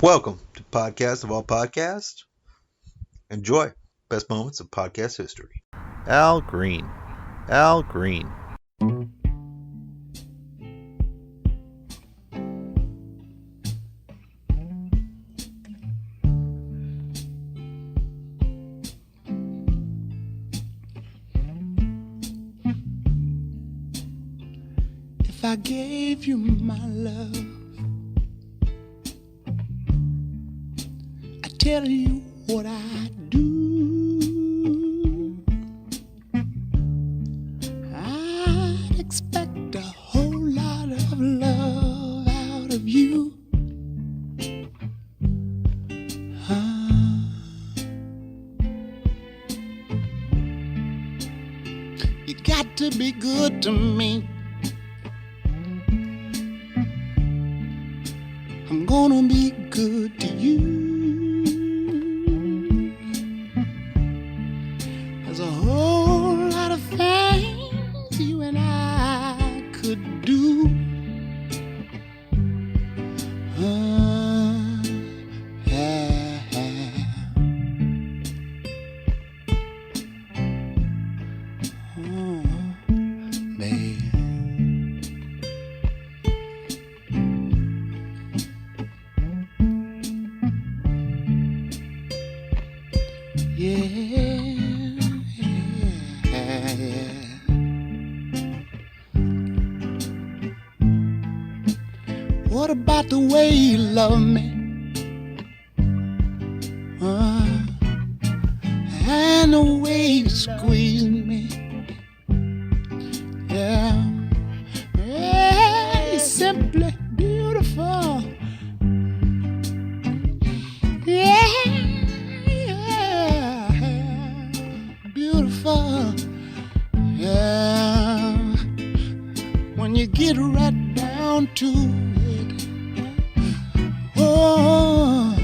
Welcome to Podcast of All Podcasts. Enjoy best moments of podcast history. Al Green. Al Green. If I gave you my love, I tell you what I do. I'd expect a whole lot of love out of you. You got to be good to me. I'm gonna be good to you. There's a whole lot of things you and I could do. Yeah. Oh, baby. What about the way you love me? And the way you squeeze me. Yeah, you're simply beautiful. Yeah, beautiful. Yeah, when you get right down to it. Oh,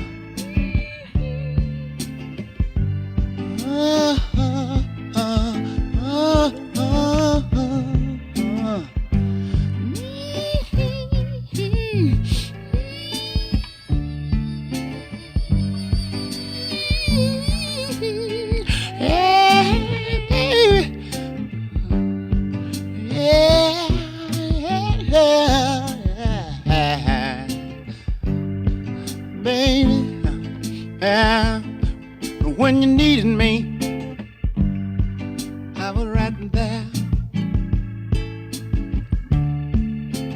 when you needed me, I was right there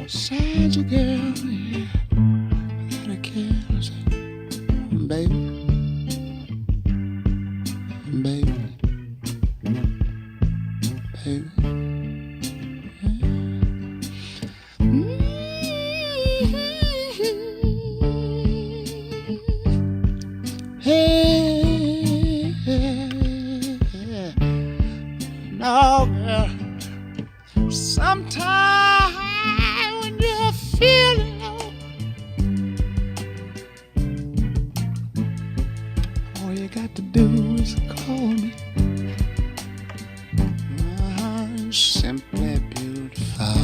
beside you, girl. Yeah, without a care, so, baby, baby, baby. No, girl. Sometimes when you're feeling low, all you got to do is call me. I'm simply beautiful.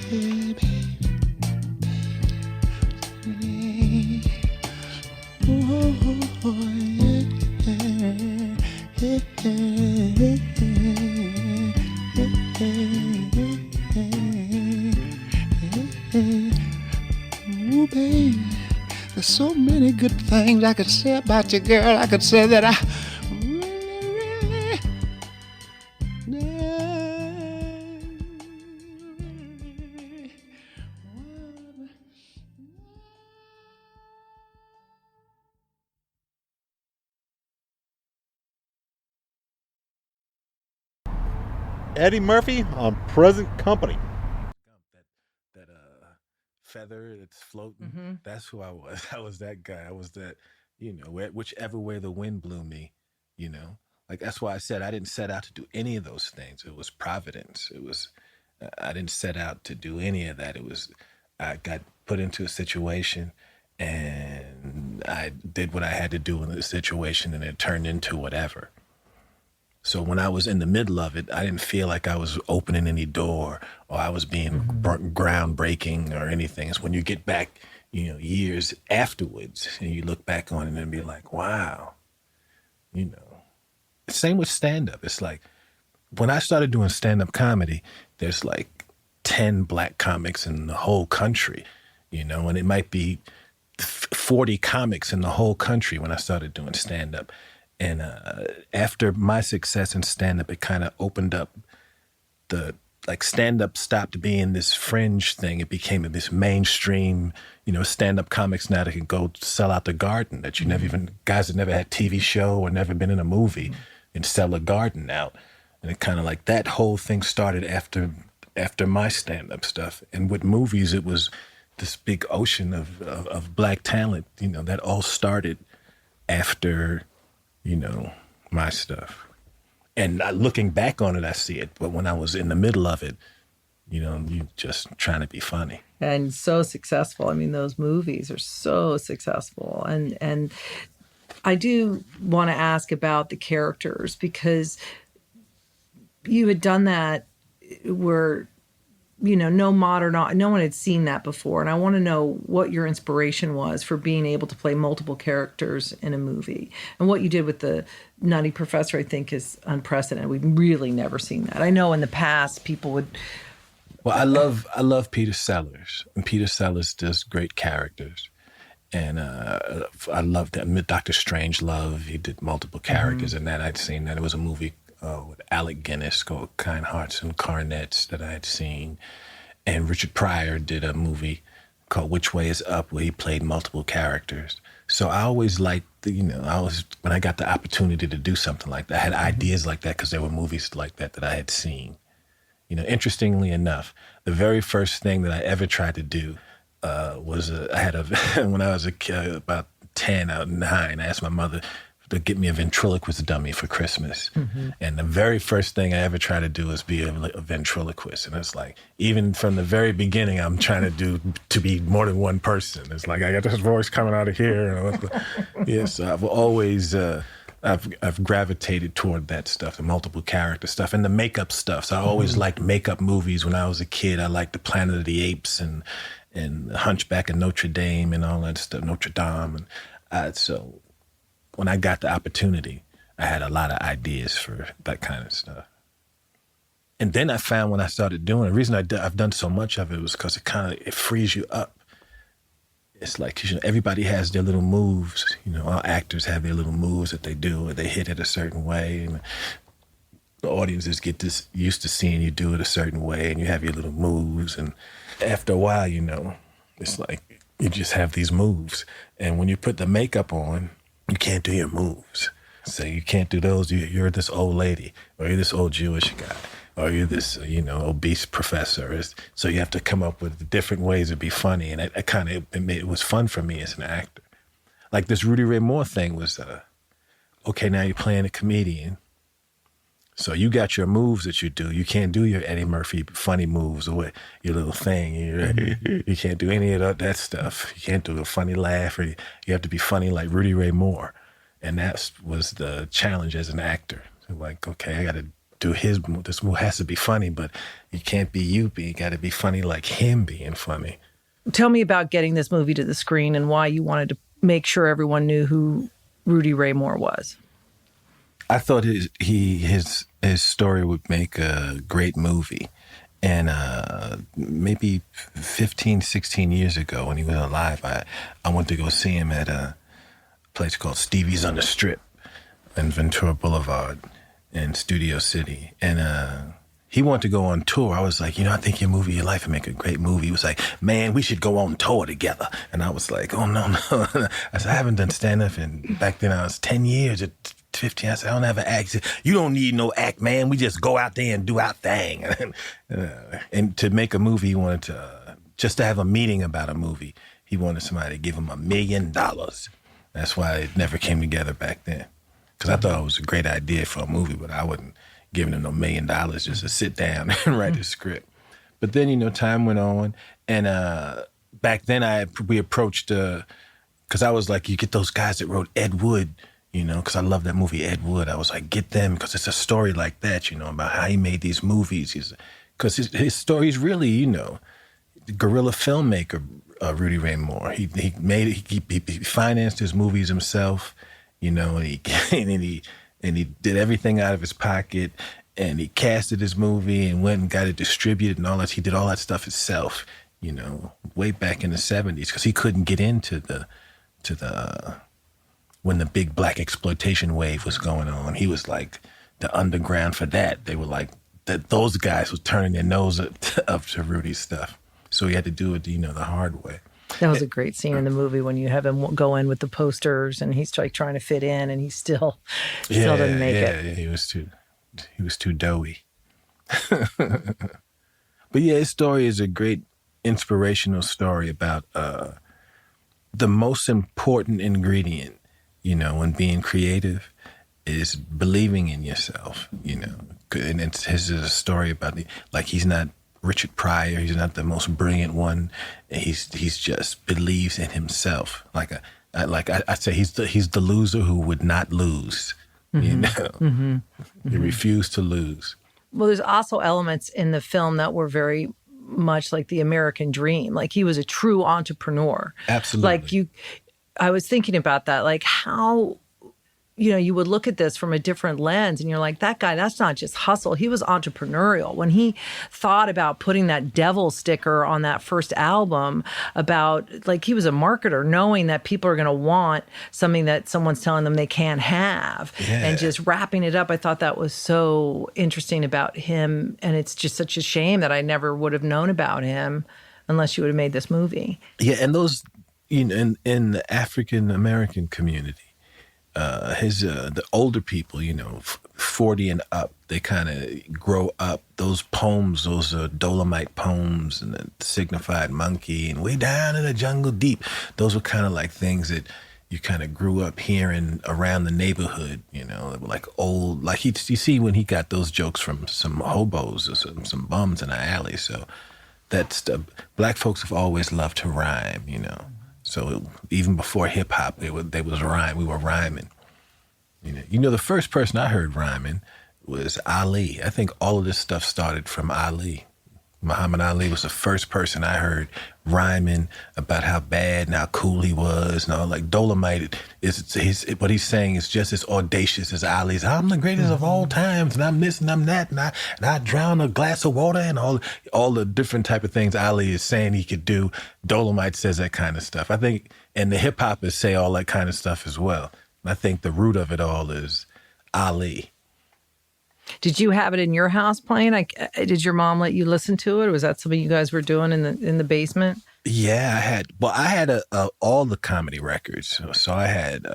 Hey, baby, baby. Oh, yeah. Ooh, baby, there's so many good things I could say about you, girl. I could say that I really, Eddie Murphy on Present Company. That feather that's floating. That's who I was. I was that guy. I was that, whichever way the wind blew me, like that's why I said I didn't set out to do any of those things. It was providence. It was, I didn't set out to do any of that. It was, I got put into a situation and I did what I had to do in the situation and it turned into whatever. So when I was in the middle of it, I didn't feel like I was opening any door or I was being groundbreaking or anything. It's when you get back, years afterwards and you look back on it and be like, wow, Same with stand-up. It's like when I started doing stand-up comedy, there's like 10 black comics in the whole country, and it might be 40 comics in the whole country when I started doing stand-up. And after my success in stand-up, it kind of opened up stand-up stopped being this fringe thing. It became this mainstream, stand-up comics now that can go sell out the Garden that you never even, guys that never had TV show or never been in a movie and sell a Garden out. And it kind of like that whole thing started after my stand-up stuff. And with movies, it was this big ocean of black talent, that all started after my stuff. And looking back on it, I see it. But when I was in the middle of it, you just trying to be funny. And so successful. I mean, those movies are so successful. And I do want to ask about the characters, because you had done that where, no one had seen that before. And I want to know what your inspiration was for being able to play multiple characters in a movie. And what you did with the Nutty Professor, I think, is unprecedented. We've really never seen that. I know in the past people would... Well, I love Peter Sellers. And Peter Sellers does great characters. And I loved that. Dr. Strangelove, he did multiple characters in that. I'd seen that. It was a movie with Alec Guinness called Kind Hearts and Cornets that I had seen. And Richard Pryor did a movie called Which Way Is Up, where he played multiple characters. So I always liked, when I got the opportunity to do something like that, I had ideas like that because there were movies like that I had seen. Interestingly enough, the very first thing that I ever tried to do was when I was a kid, about 10 or 9, I asked my mother to get me a ventriloquist dummy for Christmas. And the very first thing I ever tried to do was be a ventriloquist. And it's like, even from the very beginning, I'm trying to be more than one person. It's like, I got this voice coming out of here. Yes, I've always, I've gravitated toward that stuff, the multiple character stuff and the makeup stuff. So I always liked makeup movies when I was a kid. I liked the Planet of the Apes and Hunchback of Notre Dame and all that stuff, Notre Dame. And so when I got the opportunity, I had a lot of ideas for that kind of stuff. And then I found when I started doing it, the reason I've done so much of it was because it frees you up. It's like, everybody has their little moves. All actors have their little moves that they do, or they hit it a certain way. And the audiences get used to seeing you do it a certain way, and you have your little moves. And after a while, it's like you just have these moves. And when you put the makeup on, you can't do your moves. So you can't do those. You're this old lady, or you're this old Jewish guy, or you're this, obese professor. So you have to come up with different ways to be funny. And it was fun for me as an actor. Like this Rudy Ray Moore thing was, okay, now you're playing a comedian. So you got your moves that you do. You can't do your Eddie Murphy funny moves or your little thing. You can't do any of that stuff. You can't do a funny laugh. Or you have to be funny like Rudy Ray Moore. And that was the challenge as an actor. So like, okay, I got to do this move has to be funny, but you can't be you got to be funny like him being funny. Tell me about getting this movie to the screen and why you wanted to make sure everyone knew who Rudy Ray Moore was. I thought his story would make a great movie. And maybe 15, 16 years ago when he was alive, I went to go see him at a place called Stevie's on the Strip in Ventura Boulevard in Studio City. And he wanted to go on tour. I was like, I think your life would make a great movie. He was like, man, we should go on tour together. And I was like, oh, no. I said, I haven't done stand-up. And back then I was 10 years at 15. I said, I don't have an act. He said, you don't need no act, man. We just go out there and do our thing. And to make a movie, he wanted to, just to have a meeting about a movie, he wanted somebody to give him $1 million. That's why it never came together back then. Because I thought it was a great idea for a movie, but I wasn't giving him no $1 million just to sit down and write a script. But then, time went on. And back then we approached, because I was like, you get those guys that wrote Ed Wood, you know, because I love that movie Ed Wood. I was like, get them, because it's a story like that, you know, about how he made these movies. Because his story's really, you know, guerrilla filmmaker, Rudy Ray Moore. He made it. He financed his movies himself, you know, and he did everything out of his pocket, and he casted his movie and went and got it distributed and all that. He did all that stuff himself, you know, way back in the 70s, because he couldn't get into the when the big black exploitation wave was going on. He was like the underground for that. They were like that. Those guys were turning their nose up to Rudy's stuff. So he had to do it, you know, the hard way. That was a great scene in the movie when you have him go in with the posters and he's like trying to fit in and he still doesn't make it. Yeah, he was too doughy. But yeah, his story is a great inspirational story about the most important ingredient, you know, when being creative is believing in yourself, you know. And his is a story about like he's not Richard Pryor, he's not the most brilliant one. He's just believes in himself. I say he's the loser who would not lose. Mm-hmm. You know, mm-hmm. He refused to lose. Well, there's also elements in the film that were very much like the American dream. Like he was a true entrepreneur. Absolutely. I was thinking about that, like how, you know, you would look at this from a different lens and you're like, that guy, that's not just hustle. He was entrepreneurial. When he thought about putting that devil sticker on that first album about, like, he was a marketer, knowing that people are going to want something that someone's telling them they can't have, and just wrapping it up. I thought that was so interesting about him. And it's just such a shame that I never would have known about him unless you would have made this movie. Yeah. And those, you know, in the African American community, the older people, you know, 40 and up, they kind of grow up. Those poems, those Dolomite poems, and the Signified Monkey, and Way Down in the Jungle Deep. Those were kind of like things that you kind of grew up hearing around the neighborhood. You know, they were like old, like you see when he got those jokes from some hobos or some bums in the alley. So that's black folks have always loved to rhyme, you know. So even before hip hop, they was rhyme. We were rhyming. You know, the first person I heard rhyming was Ali. I think all of this stuff started from Ali. Muhammad Ali was the first person I heard rhyming about how bad and how cool he was, and all. Like Dolomite what he's saying is just as audacious as Ali's. I'm the greatest of all times, and I'm this and I'm that, and I drown a glass of water, and all the different type of things Ali is saying he could do. Dolomite says that kind of stuff. I think, and the hip hoppers say all that kind of stuff as well. I think the root of it all is Ali. Did you have it in your house playing? Did your mom let you listen to it, or was that something you guys were doing in the basement? Yeah, I had all the comedy records. So I had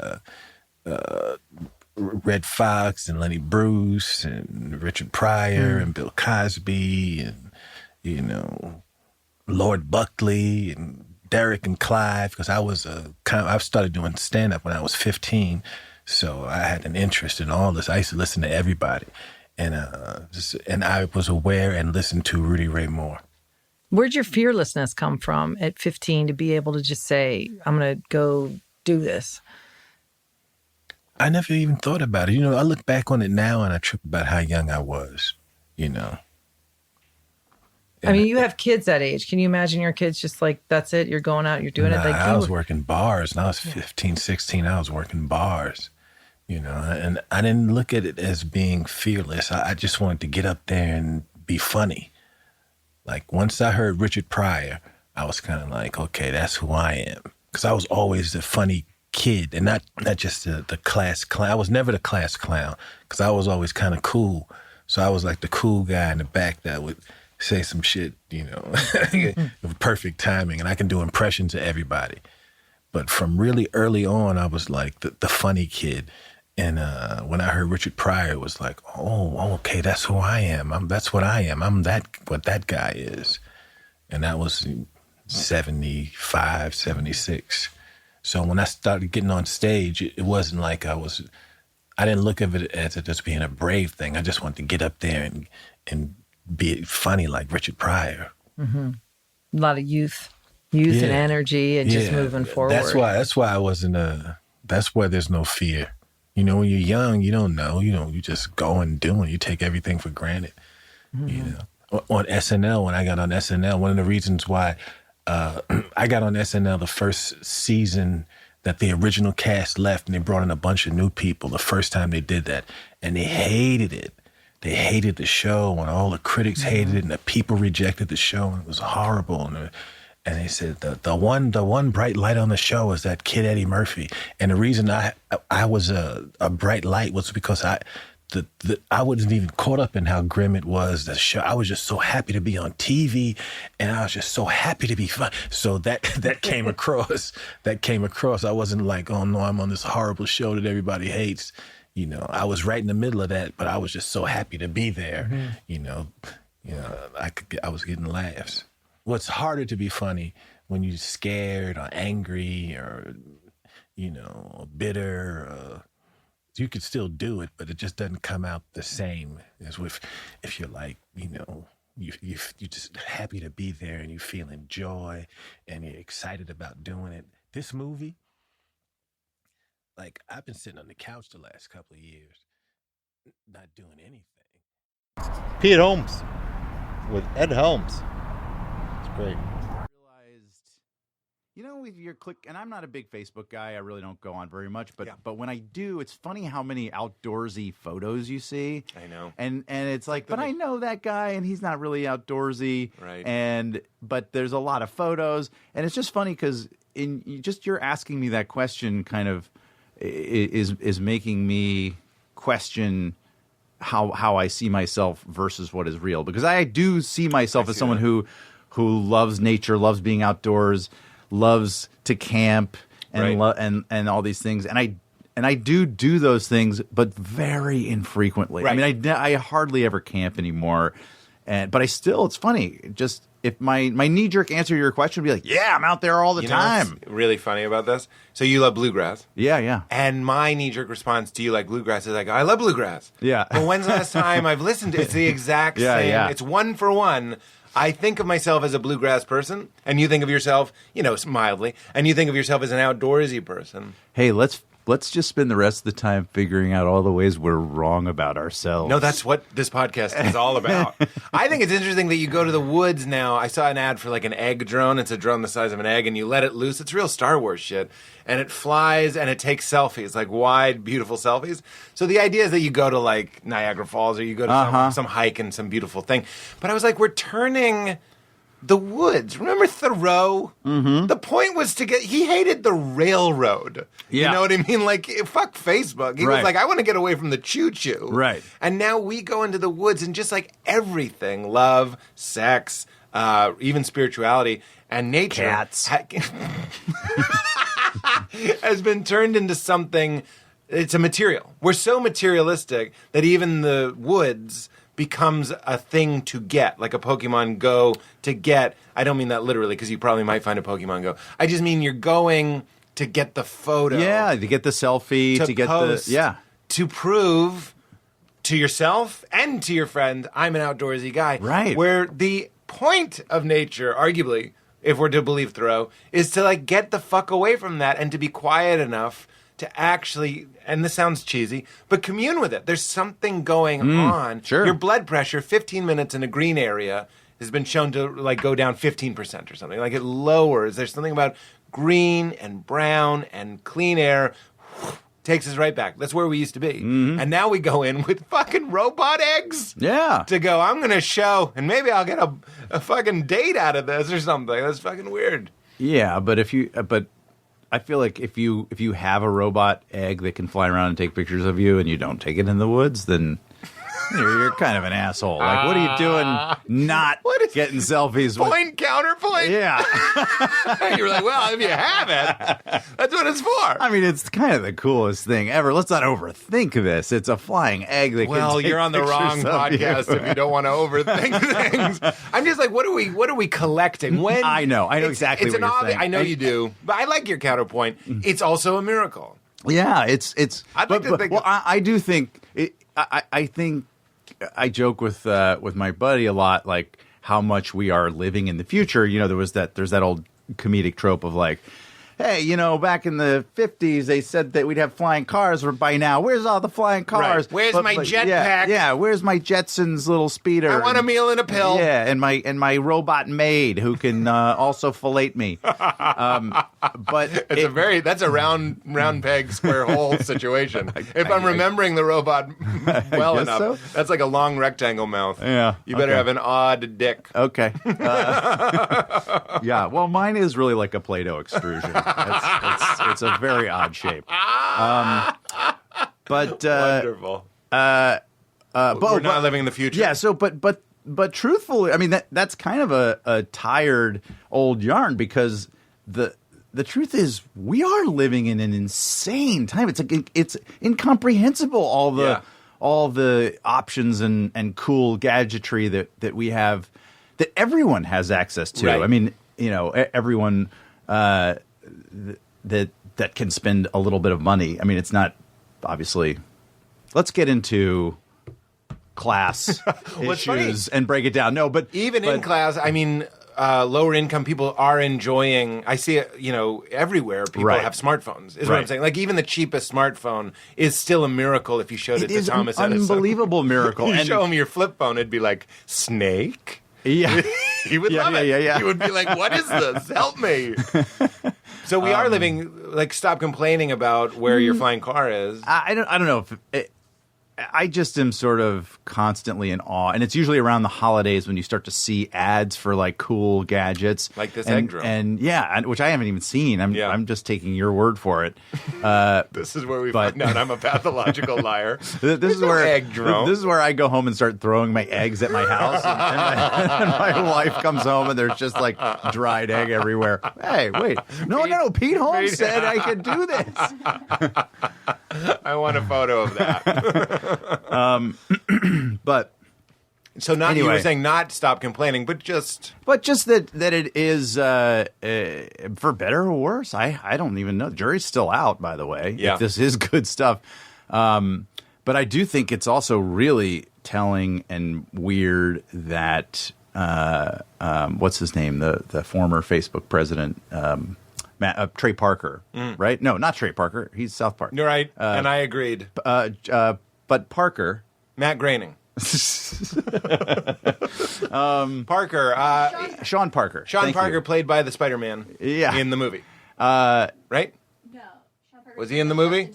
Red Fox and Lenny Bruce and Richard Pryor and Bill Cosby and, you know, Lord Buckley and Derek and Clive, because I started doing stand-up when I was 15. So I had an interest in all this. I used to listen to everybody. And I was aware and listened to Rudy Ray Moore. Where'd your fearlessness come from at 15 to be able to just say, I'm going to go do this? I never even thought about it. You know, I look back on it now and I trip about how young I was, you know. I mean, you have kids that age. Can you imagine your kids just like, that's it, you're going out, you're doing it? Like I was working bars. When I was 15, 16, I was working bars. You know, and I didn't look at it as being fearless. I just wanted to get up there and be funny. Like, once I heard Richard Pryor, I was kind of like, okay, that's who I am. Because I was always the funny kid, and not just the class clown. I was never the class clown, because I was always kind of cool. So I was like the cool guy in the back that would say some shit, you know, with perfect timing, and I can do impressions of everybody. But from really early on, I was like the funny kid. And when I heard Richard Pryor, it was like, oh, okay, that's who I am. That's what I am. I'm what that guy is. And that was 75, 76. So when I started getting on stage, it wasn't like I didn't look at it as it just being a brave thing. I just wanted to get up there and be funny like Richard Pryor. Mm-hmm. A lot of youth and energy and just moving forward. That's why I wasn't that's why there's no fear. You know, when you're young, you don't know. You just go and do it. You take everything for granted. You know, on SNL, when I got on SNL, one of the reasons why I got on SNL the first season that the original cast left and they brought in a bunch of new people the first time they did that, and they hated it. They hated the show, and all the critics hated it, and the people rejected the show, and it was horrible. And they said the one bright light on the show was that kid Eddie Murphy. And the reason I was a bright light was because I wasn't even caught up in how grim it was. The show, I was just so happy to be on TV, and I was just so happy to be fun. So that came across. That came across. I wasn't like, oh no, I'm on this horrible show that everybody hates. You know, I was right in the middle of that, but I was just so happy to be there. You know, I was getting laughs. What's harder to be funny when you're scared or angry or, you know, bitter. You could still do it, but it just doesn't come out the same as if you're like, you know, you're just happy to be there and you're feeling joy and you're excited about doing it. This movie, like, I've been sitting on the couch the last couple of years, not doing anything. Pete Holmes with Ed Helms. It's great. Realized, you know, with your click, and I'm not a big Facebook guy. I really don't go on very much, but when I do, it's funny how many outdoorsy photos you see. I know, and it's like, but I know that guy, and he's not really outdoorsy, right? But there's a lot of photos, and it's just funny because you're asking me that question, kind of is making me question how I see myself versus what is real, because I do see myself as someone who loves nature, loves being outdoors, loves to camp, and and all these things, and I do those things, but very infrequently. Right. I mean, I hardly ever camp anymore, but I still, it's funny, just if my knee-jerk answer to your question would be like, yeah, I'm out there all the time. Know what's really funny about this? So you love bluegrass. Yeah. And my knee-jerk response to you like bluegrass is like, I love bluegrass. Yeah. But when's the last time I've listened to it? It's the exact same. Yeah. It's one for one. I think of myself as a bluegrass person, and you think of yourself, you know, mildly, and you think of yourself as an outdoorsy person. Hey, let's just spend the rest of the time figuring out all the ways we're wrong about ourselves. No, that's what this podcast is all about. I think it's interesting that you go to the woods now. I saw an ad for like an egg drone. It's a drone the size of an egg, and you let it loose. It's real Star Wars shit. And it flies, and it takes selfies, like wide, beautiful selfies. So the idea is that you go to like Niagara Falls, or you go to some hike and some beautiful thing. But I was like, we're turning the woods. Remember Thoreau? Mm-hmm. The point was he hated the railroad. Yeah. You know what I mean? Like, fuck Facebook. He was like, I want to get away from the choo-choo. Right. And now we go into the woods and just like everything, love, sex, even spirituality and nature. Cats. Has been turned into something, it's a material. We're so materialistic that even the woods becomes a thing to get, like a Pokemon Go to get. I don't mean that literally, because you probably might find a Pokemon Go. I just mean you're going to get the photo. Yeah, to get the selfie, to get post, to prove to yourself and to your friend, I'm an outdoorsy guy. Right. Where the point of nature, arguably, if we're to believe Thoreau, is to like get the fuck away from that and to be quiet enough to actually, and this sounds cheesy, but commune with it. There's something going on. Sure. Your blood pressure, 15 minutes in a green area, has been shown to like go down 15% or something. Like it lowers. There's something about green and brown and clean air. Takes us right back. That's where we used to be. Mm-hmm. And now we go in with fucking robot eggs. Yeah. To go, I'm going to show, and maybe I'll get a fucking date out of this or something. That's fucking weird. Yeah, but I feel like if you have a robot egg that can fly around and take pictures of you and you don't take it in the woods, then you're kind of an asshole. Like, what are you doing not getting selfies with? Point, counterpoint? Yeah. You're like, well, if you have it, that's what it's for. I mean, it's kind of the coolest thing ever. Let's not overthink this. It's a flying egg that can take you're on the wrong pictures of podcast you. if you don't want to overthink things. I'm just like, what are we collecting? When I know exactly what you're saying. I know you do, but I like your counterpoint. It's also a miracle. Yeah, it's. I'd like to think. Well, I do think. I think I joke with my buddy a lot, like how much we are living in the future. You know, there's that old comedic trope of like, hey, back in the 50s, they said that we'd have flying cars by now. Where's all the flying cars? Right. Where's my jetpack? Yeah, where's my Jetsons little speeder? I want a meal and a pill. Yeah, and my robot maid who can also fillet me. But that's a round peg, square hole situation. If I'm remembering the robot well enough, so? That's like a long rectangle mouth. Yeah, you better have an odd dick. Okay. Yeah, well, mine is really like a Play-Doh extrusion. It's a very odd shape. But wonderful. But we're not living in the future. Yeah. So, but truthfully, I mean that's kind of a tired old yarn because the truth is we are living in an insane time. It's incomprehensible all the options and cool gadgetry that we have that everyone has access to. Right. I mean, everyone that can spend a little bit of money. I mean, it's not obviously. Let's get into class issues and break it down. No, but in class, I mean, lower income people are enjoying. I see it, everywhere. People have smartphones. Is what I'm saying. Like even the cheapest smartphone is still a miracle if you showed it to Thomas Edison. Unbelievable miracle. You show him your flip phone, it'd be like Snake. Yeah, he would love it. Yeah. He would be like, "What is this? Help me!" So we are living. Like, stop complaining about where your flying car is. I don't know if. I just am sort of constantly in awe, and it's usually around the holidays when you start to see ads for like cool gadgets, like this egg drone, which I haven't even seen. I'm just taking your word for it. This is where we find out I'm a pathological liar. This is where egg drone. This is where I go home and start throwing my eggs at my house, and my wife comes home and there's just like dried egg everywhere. Hey, wait, no, Pete Holmes said I could do this. I want a photo of that. But so not anyway, you were saying not stop complaining, but just that it is for better or worse. I don't even know. The jury's still out, by the way. Yeah. If this is good stuff. But I do think it's also really telling and weird that what's his name, the former Facebook president. Trey Parker, right? No, not Trey Parker. He's South Park. You're right, and I agreed. But Parker, Matt Groening, Parker, Sean Parker. Sean Parker, played by the Spider-Man. In the movie, right? No, Sean Parker was he in the movie?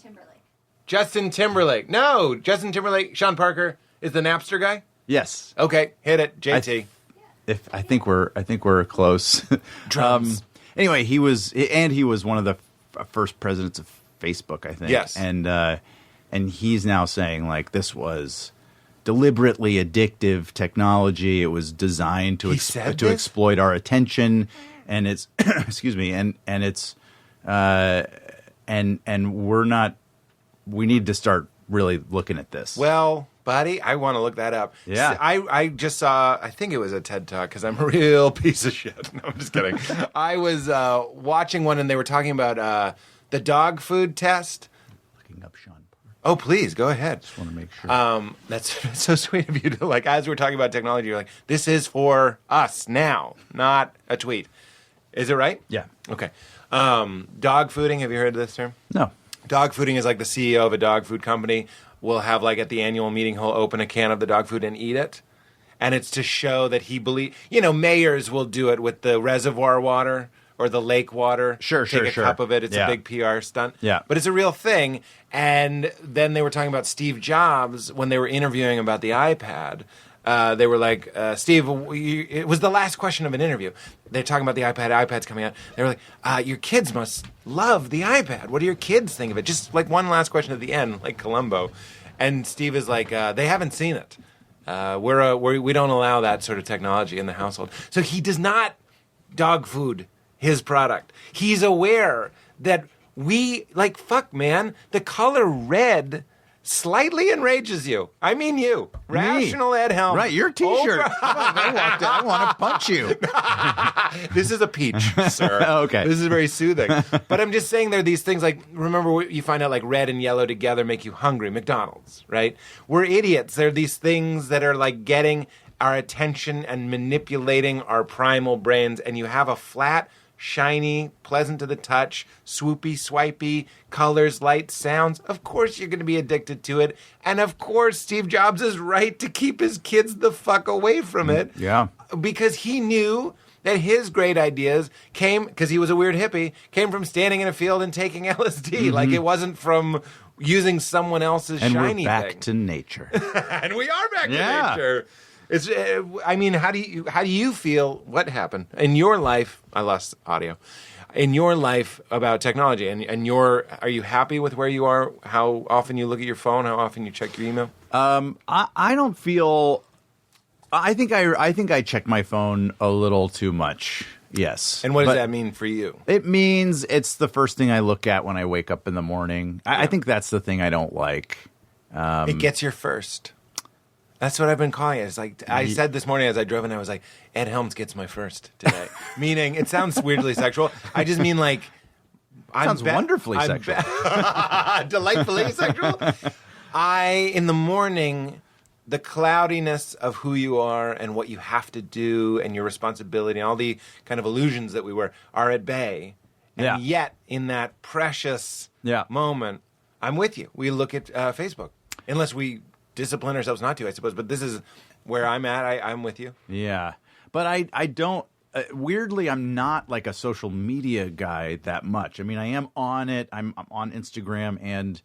Justin Timberlake. No, Justin Timberlake. One Parker is the Napster guy. Yes. Okay, hit it, JT. I think we're close. Drums. Anyway, he was one of the first presidents of Facebook, I think. Yes. And he's now saying like this was deliberately addictive technology. It was designed to exploit our attention, and it's excuse me, and it's and we're not. We need to start really looking at this. Well, buddy, I want to look that up. Yeah. I just saw, I think it was a TED Talk because I'm a real piece of shit. No, I'm just kidding. I was watching one and they were talking about the dog food test. Looking up Sean Parker. Oh, please, go ahead. Just want to make sure. That's so sweet of you to, like, as we're talking about technology, you're like, this is for us now, not a tweet. Is it right? Yeah. Okay. Dog fooding, have you heard of this term? No. Dog fooding is like the CEO of a dog food company will have, like, at the annual meeting, he'll open a can of the dog food and eat it. And it's to show that he believes, mayors will do it with the reservoir water or the lake water. Sure. Take a cup of it. It's a big PR stunt. Yeah. But it's a real thing. And then they were talking about Steve Jobs when they were interviewing about the iPad. They were like, Steve, it was the last question of an interview. They're talking about the iPad. iPad's coming out. They were like, your kids must love the iPad. What do your kids think of it? Just like one last question at the end, like Columbo. And Steve is like, they haven't seen it. We don't allow that sort of technology in the household. So he does not dog food his product. He's aware that fuck, man, the color red slightly enrages you. I mean you. Rational Ed Helms. Right, your T-shirt. I want to punch you. This is a peach, sir. Okay. This is very soothing. But I'm just saying there are these things like, remember you find out like red and yellow together make you hungry. McDonald's, right? We're idiots. There are these things that are like getting our attention and manipulating our primal brains, and you have a flat, shiny, pleasant to the touch, swoopy, swipey, colors, lights, sounds. Of course you're going to be addicted to it. And of course Steve Jobs is right to keep his kids the fuck away from it. Yeah. Because he knew that his great ideas came, because he was a weird hippie, came from standing in a field and taking LSD. Like, it wasn't from using someone else's And shiny we're back thing. to nature. And we are back Yeah. to nature. It's. I mean, how do you feel? What happened in your life? I lost audio. In your life about technology, and are you happy with where you are? How often you look at your phone? How often you check your email? I don't feel. I think I check my phone a little too much. Yes. And what does that mean for you? It means it's the first thing I look at when I wake up in the morning. I think that's the thing I don't like. It gets your first. That's what I've been calling it. It's like I said this morning as I drove in, I was like, Ed Helms gets my first today. Meaning, it sounds weirdly sexual. I just mean like, Sounds wonderfully sexual. Delightfully sexual. In the morning, the cloudiness of who you are and what you have to do and your responsibility and all the kind of illusions that we wear are at bay. And yet, in that precious moment, I'm with you. We look at Facebook. Unless we discipline ourselves not to, I suppose. But this is where I'm at. I'm with you. Yeah. But I don't, weirdly, I'm not like a social media guy that much. I mean, I am on it. I'm on Instagram and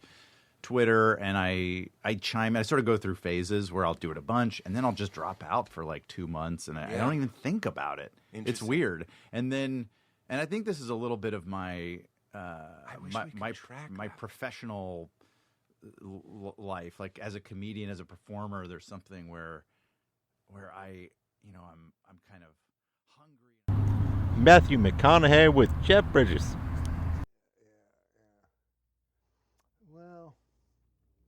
Twitter, and I chime in. I sort of go through phases where I'll do it a bunch, and then I'll just drop out for like 2 months, and I don't even think about it. It's weird. And I think this is a little bit of my my professional life. Like as a comedian, as a performer, there's something where I, I'm kind of hungry. Matthew McConaughey with Jeff Bridges. Well,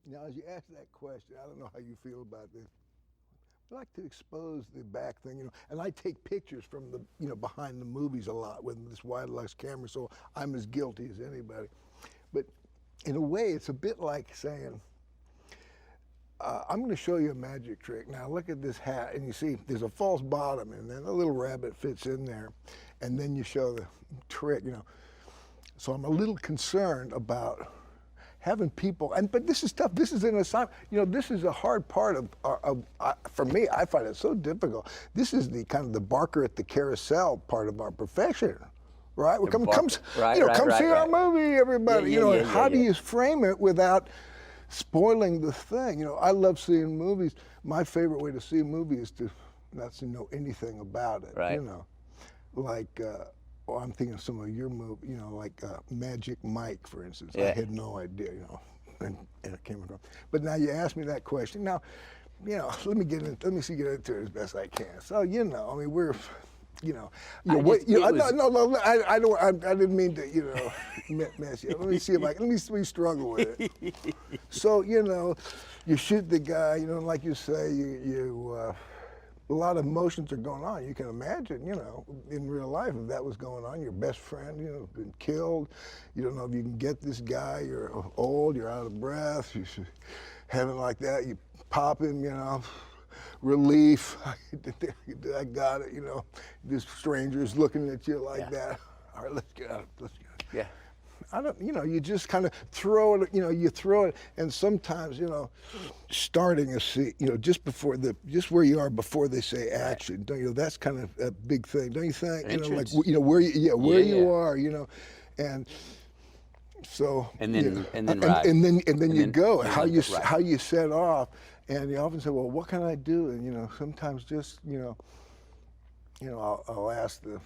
now as you ask that question, I don't know how you feel about this. I like to expose the back thing, and I take pictures from the, behind the movies a lot with this wide-lux camera, so I'm as guilty as anybody. But in a way, it's a bit like saying, I'm going to show you a magic trick. Now look at this hat, and you see there's a false bottom, and then a little rabbit fits in there, and then you show the trick, So I'm a little concerned about having people, but this is tough. This is an assignment. This is a hard part of for me. I find it so difficult. This is the kind of the barker at the carousel part of our profession, right? Come see our movie, everybody. How do you frame it without spoiling the thing? I love seeing movies. My favorite way to see a movie is to not to know anything about it. Right. Like. I'm thinking of some of your movies, like Magic Mike, for instance. Yeah. I had no idea, and it came across. But now you asked me that question. Now, let me get into it as best I can. So, I mean, we're, I didn't mean to, mess you up. Let me struggle with it. So, you shoot the guy, like you say, a lot of emotions are going on. You can imagine, in real life, if that was going on, your best friend, been killed. You don't know if you can get this guy. You're old. You're out of breath. You should have it like that. You pop him, relief. I got it. This stranger's looking at you like that. All right, let's get out. Yeah. I don't, you just kind of throw it, you throw it, and sometimes, starting a scene, just where you are before they say action, don't you? That's kind of a big thing, don't you think? Entrance. Where you are, and so. And then ride. And then you go. How you set off, and you often say, well, what can I do? And sometimes just I'll ask the,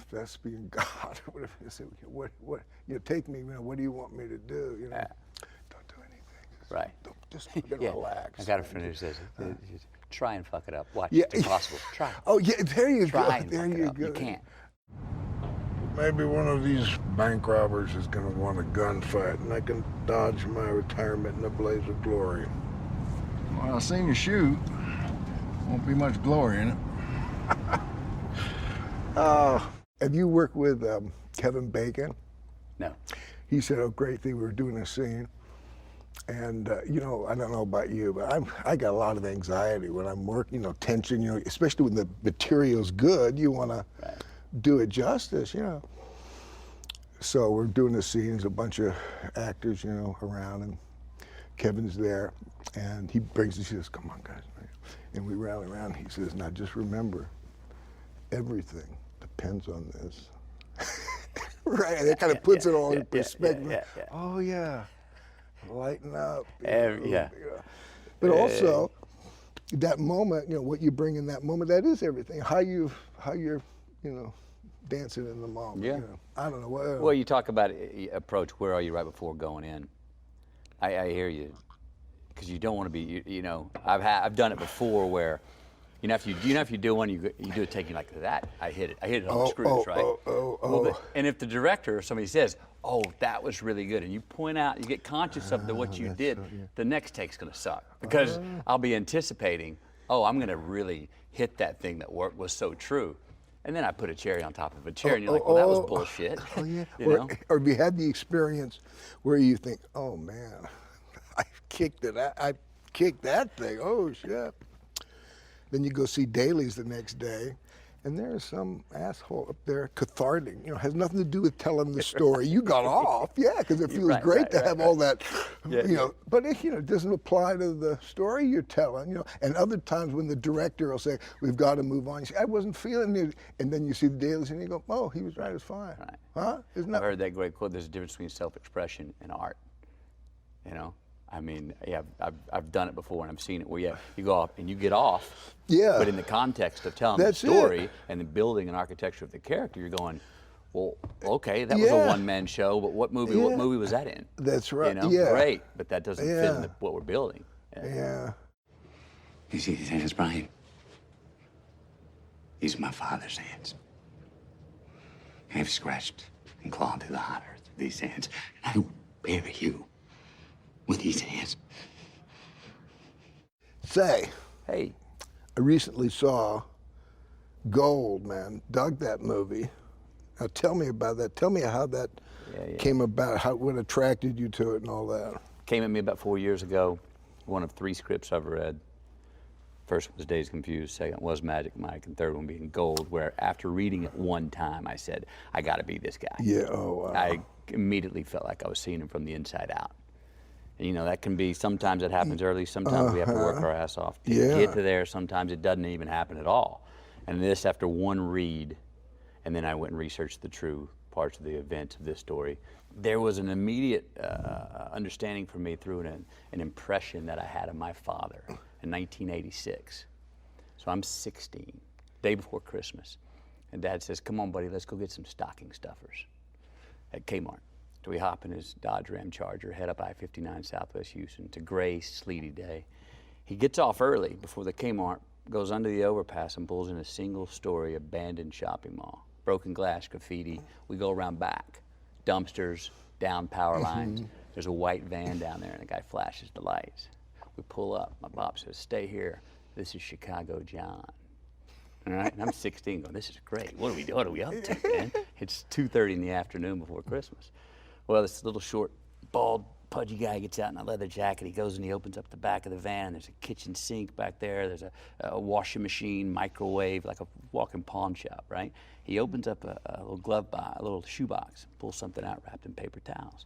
thespian God or whatever. I say, what, take me. What do you want me to do? Don't do anything. Right. Just relax. I got a friend who says, try and fuck it up. Watch. It's impossible. Try. Oh yeah, there you try go. And there fuck you it up. go. You can't. Maybe one of these bank robbers is going to want a gunfight, and I can dodge my retirement in a blaze of glory. Well, I've seen you shoot. Won't be much glory in it. Have you worked with Kevin Bacon? No. He said, "Oh, great thing, we were doing a scene." And, I don't know about you, but I got a lot of anxiety when I'm working, tension, especially when the material's good, you want to do it justice, So we're doing this scene. There's a bunch of actors, around, and Kevin's there, and he brings us. He says, "Come on, guys," and we rally around. He says, "Now just remember, everything depends on this." Right, and it kind of puts it all in perspective. Oh yeah, lighten up. But also, that moment, what you bring in that moment, that is everything. How you're, dancing in the moment. Yeah. I don't know. Well, you talk about approach. Where are you right before going in? I hear you, because you don't want to be. I've done it before where, if you do one, you do a taking like that. I hit it on the screws, right? And if the director or somebody says, "Oh, that was really good," and you point out, you get conscious of what you did, the next take's going to suck, because I'll be anticipating, oh, I'm going to really hit that thing that was so true. And then I put a cherry on top of a cherry, and you're like, well, that was bullshit. Oh, yeah. Or have you had the experience where you think, oh, man, I kicked that thing. Oh, shit. Then you go see dailies the next day, and there's some asshole up there cathartic, has nothing to do with telling the story. You got off, because it feels great to have all that, but it doesn't apply to the story you're telling, And other times when the director will say, we've got to move on, you say, I wasn't feeling it, and then you see the dailies and you go, oh, he was right, it's fine. Right. Huh? I've heard that great quote, there's a difference between self-expression and art, I mean, I've done it before, and I've seen it where you go off and you get off. Yeah. But in the context of telling the story and the building and architecture of the character, you're going, well, okay, that was a one-man show, but what movie was that in? That's right. Great, but that doesn't fit in what we're building. Yeah. You see these hands, Brian? These are my father's hands. I've scratched and clawed through the hot earth with these hands, and I will bury you with these hands. Say, hey, I recently saw Gold, man. Dug that movie. Now tell me about that. Tell me how that came about, what attracted you to it and all that. Came at me about 4 years ago. One of 3 scripts I've read. First one was Dazed Confused, second was Magic Mike, and third one being Gold, where after reading it one time, I said, I gotta be this guy. Yeah, oh wow. I immediately felt like I was seeing him from the inside out. And, that can be, sometimes it happens early, sometimes we have to work our ass off to get to there, sometimes it doesn't even happen at all. And this, after one read, and then I went and researched the true parts of the events of this story, there was an immediate understanding for me through an impression that I had of my father in 1986. So I'm 16, day before Christmas. And Dad says, come on, buddy, let's go get some stocking stuffers at Kmart. So we hop in his Dodge Ram Charger, head up I-59 Southwest Houston. It's a gray, sleety day. He gets off early before the Kmart, goes under the overpass and pulls in a single-story abandoned shopping mall. Broken glass, graffiti. We go around back. Dumpsters, down power lines. There's a white van down there, and the guy flashes the lights. We pull up. My Bob says, stay here. This is Chicago John. All right, and I'm 16 going, this is great. What are we doing? What are we up to, man? It's 2:30 in the afternoon before Christmas. Well, this little short, bald, pudgy guy gets out in a leather jacket. He goes and he opens up the back of the van. There's a kitchen sink back there. There's a washing machine, microwave, like a walk-in pawn shop, right? He opens up a little glove box, a little shoebox, pulls something out wrapped in paper towels.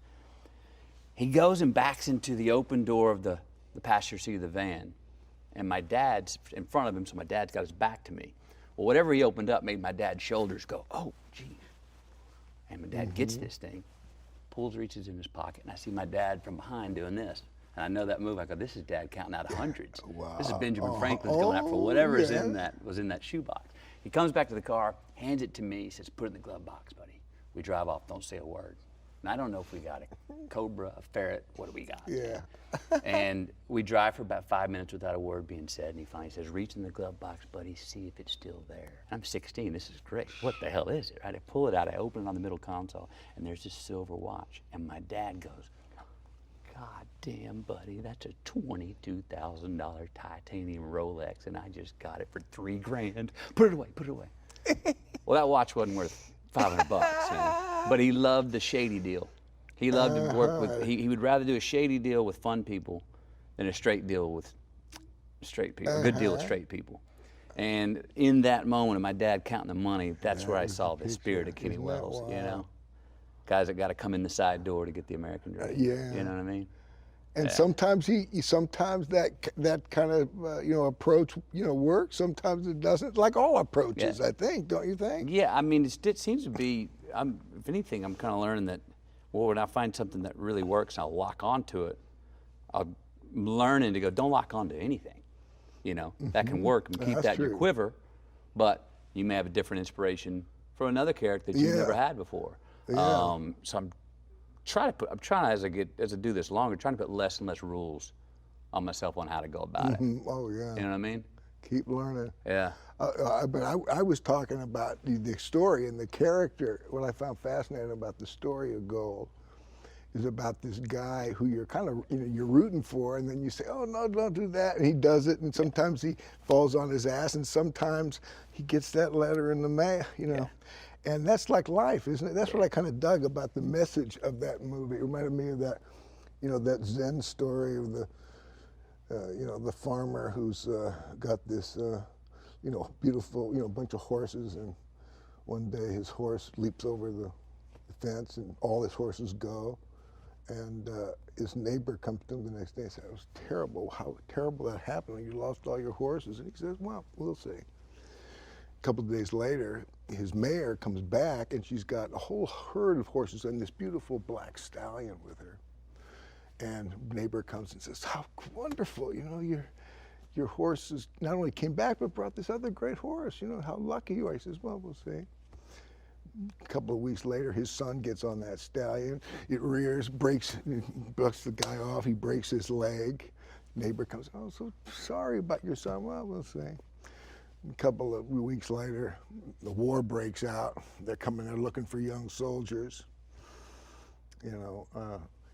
He goes and backs into the open door of the passenger seat of the van, and my dad's in front of him, so my dad's got his back to me. Well, whatever he opened up made my dad's shoulders go, oh, gee. And my dad gets this thing, reaches in his pocket, and I see my dad from behind doing this. And I know that move. I go, this is Dad counting out hundreds. Wow. This is Benjamin Franklin's going out for whatever was in that shoebox. He comes back to the car, hands it to me, he says, put it in the glove box, buddy. We drive off, don't say a word. And I don't know if we got a cobra, a ferret, what do we got? Yeah. And we drive for about 5 minutes without a word being said, and he finally says, reach in the glove box, buddy, see if it's still there. I'm 16, this is great. What the hell is it? Right? I pull it out, I open it on the middle console, and there's this silver watch. And my dad goes, God damn, buddy, that's a $22,000 titanium Rolex, and I just got it for $3,000. Put it away, put it away. Well, that watch wasn't worth $500, but he loved the shady deal. He loved to work with, he would rather do a shady deal with fun people than a straight deal with straight people, a good deal with straight people. And in that moment of my dad counting the money, that's where I saw the spirit of Kenny Wells, you know? guys that got to come in the side door to get the American dream. Yeah. You know what I mean? And sometimes sometimes that kind of approach works. Sometimes it doesn't. Like all approaches, I think. Don't you think? Yeah, I mean, it seems to be. If anything, I'm kind of learning that. Well, when I find something that really works, I'll lock onto it. I'm learning to go. Don't lock onto anything. That can work and keep that in your quiver, but you may have a different inspiration for another character that you've never had before. Yeah. So I'm trying as I do this longer, trying to put less and less rules on myself on how to go about it. Oh yeah. You know what I mean? Keep learning. Yeah. But I was talking about the story and the character. What I found fascinating about the story of Gold is about this guy who you're kind of you're rooting for, and then you say, oh no, don't do that, and he does it, and sometimes he falls on his ass, and sometimes he gets that letter in the mail, And that's like life, isn't it? That's what I kind of dug about the message of that movie. It reminded me of that, that Zen story of the, the farmer who's got this, beautiful, bunch of horses, and one day his horse leaps over the fence, and all his horses go, and his neighbor comes to him the next day and says, "It was terrible. How terrible that happened. You lost all your horses." And he says, "Well, we'll see." A couple of days later, his mare comes back, and she's got a whole herd of horses and this beautiful black stallion with her. And neighbor comes and says, "How wonderful! Your horses not only came back but brought this other great horse. How lucky you are." He says, "Well, we'll see." A couple of weeks later, his son gets on that stallion. It rears, busts the guy off. He breaks his leg. Neighbor comes, "Oh, so sorry about your son." "Well, we'll see." A couple of weeks later, the war breaks out. They're coming there looking for young soldiers.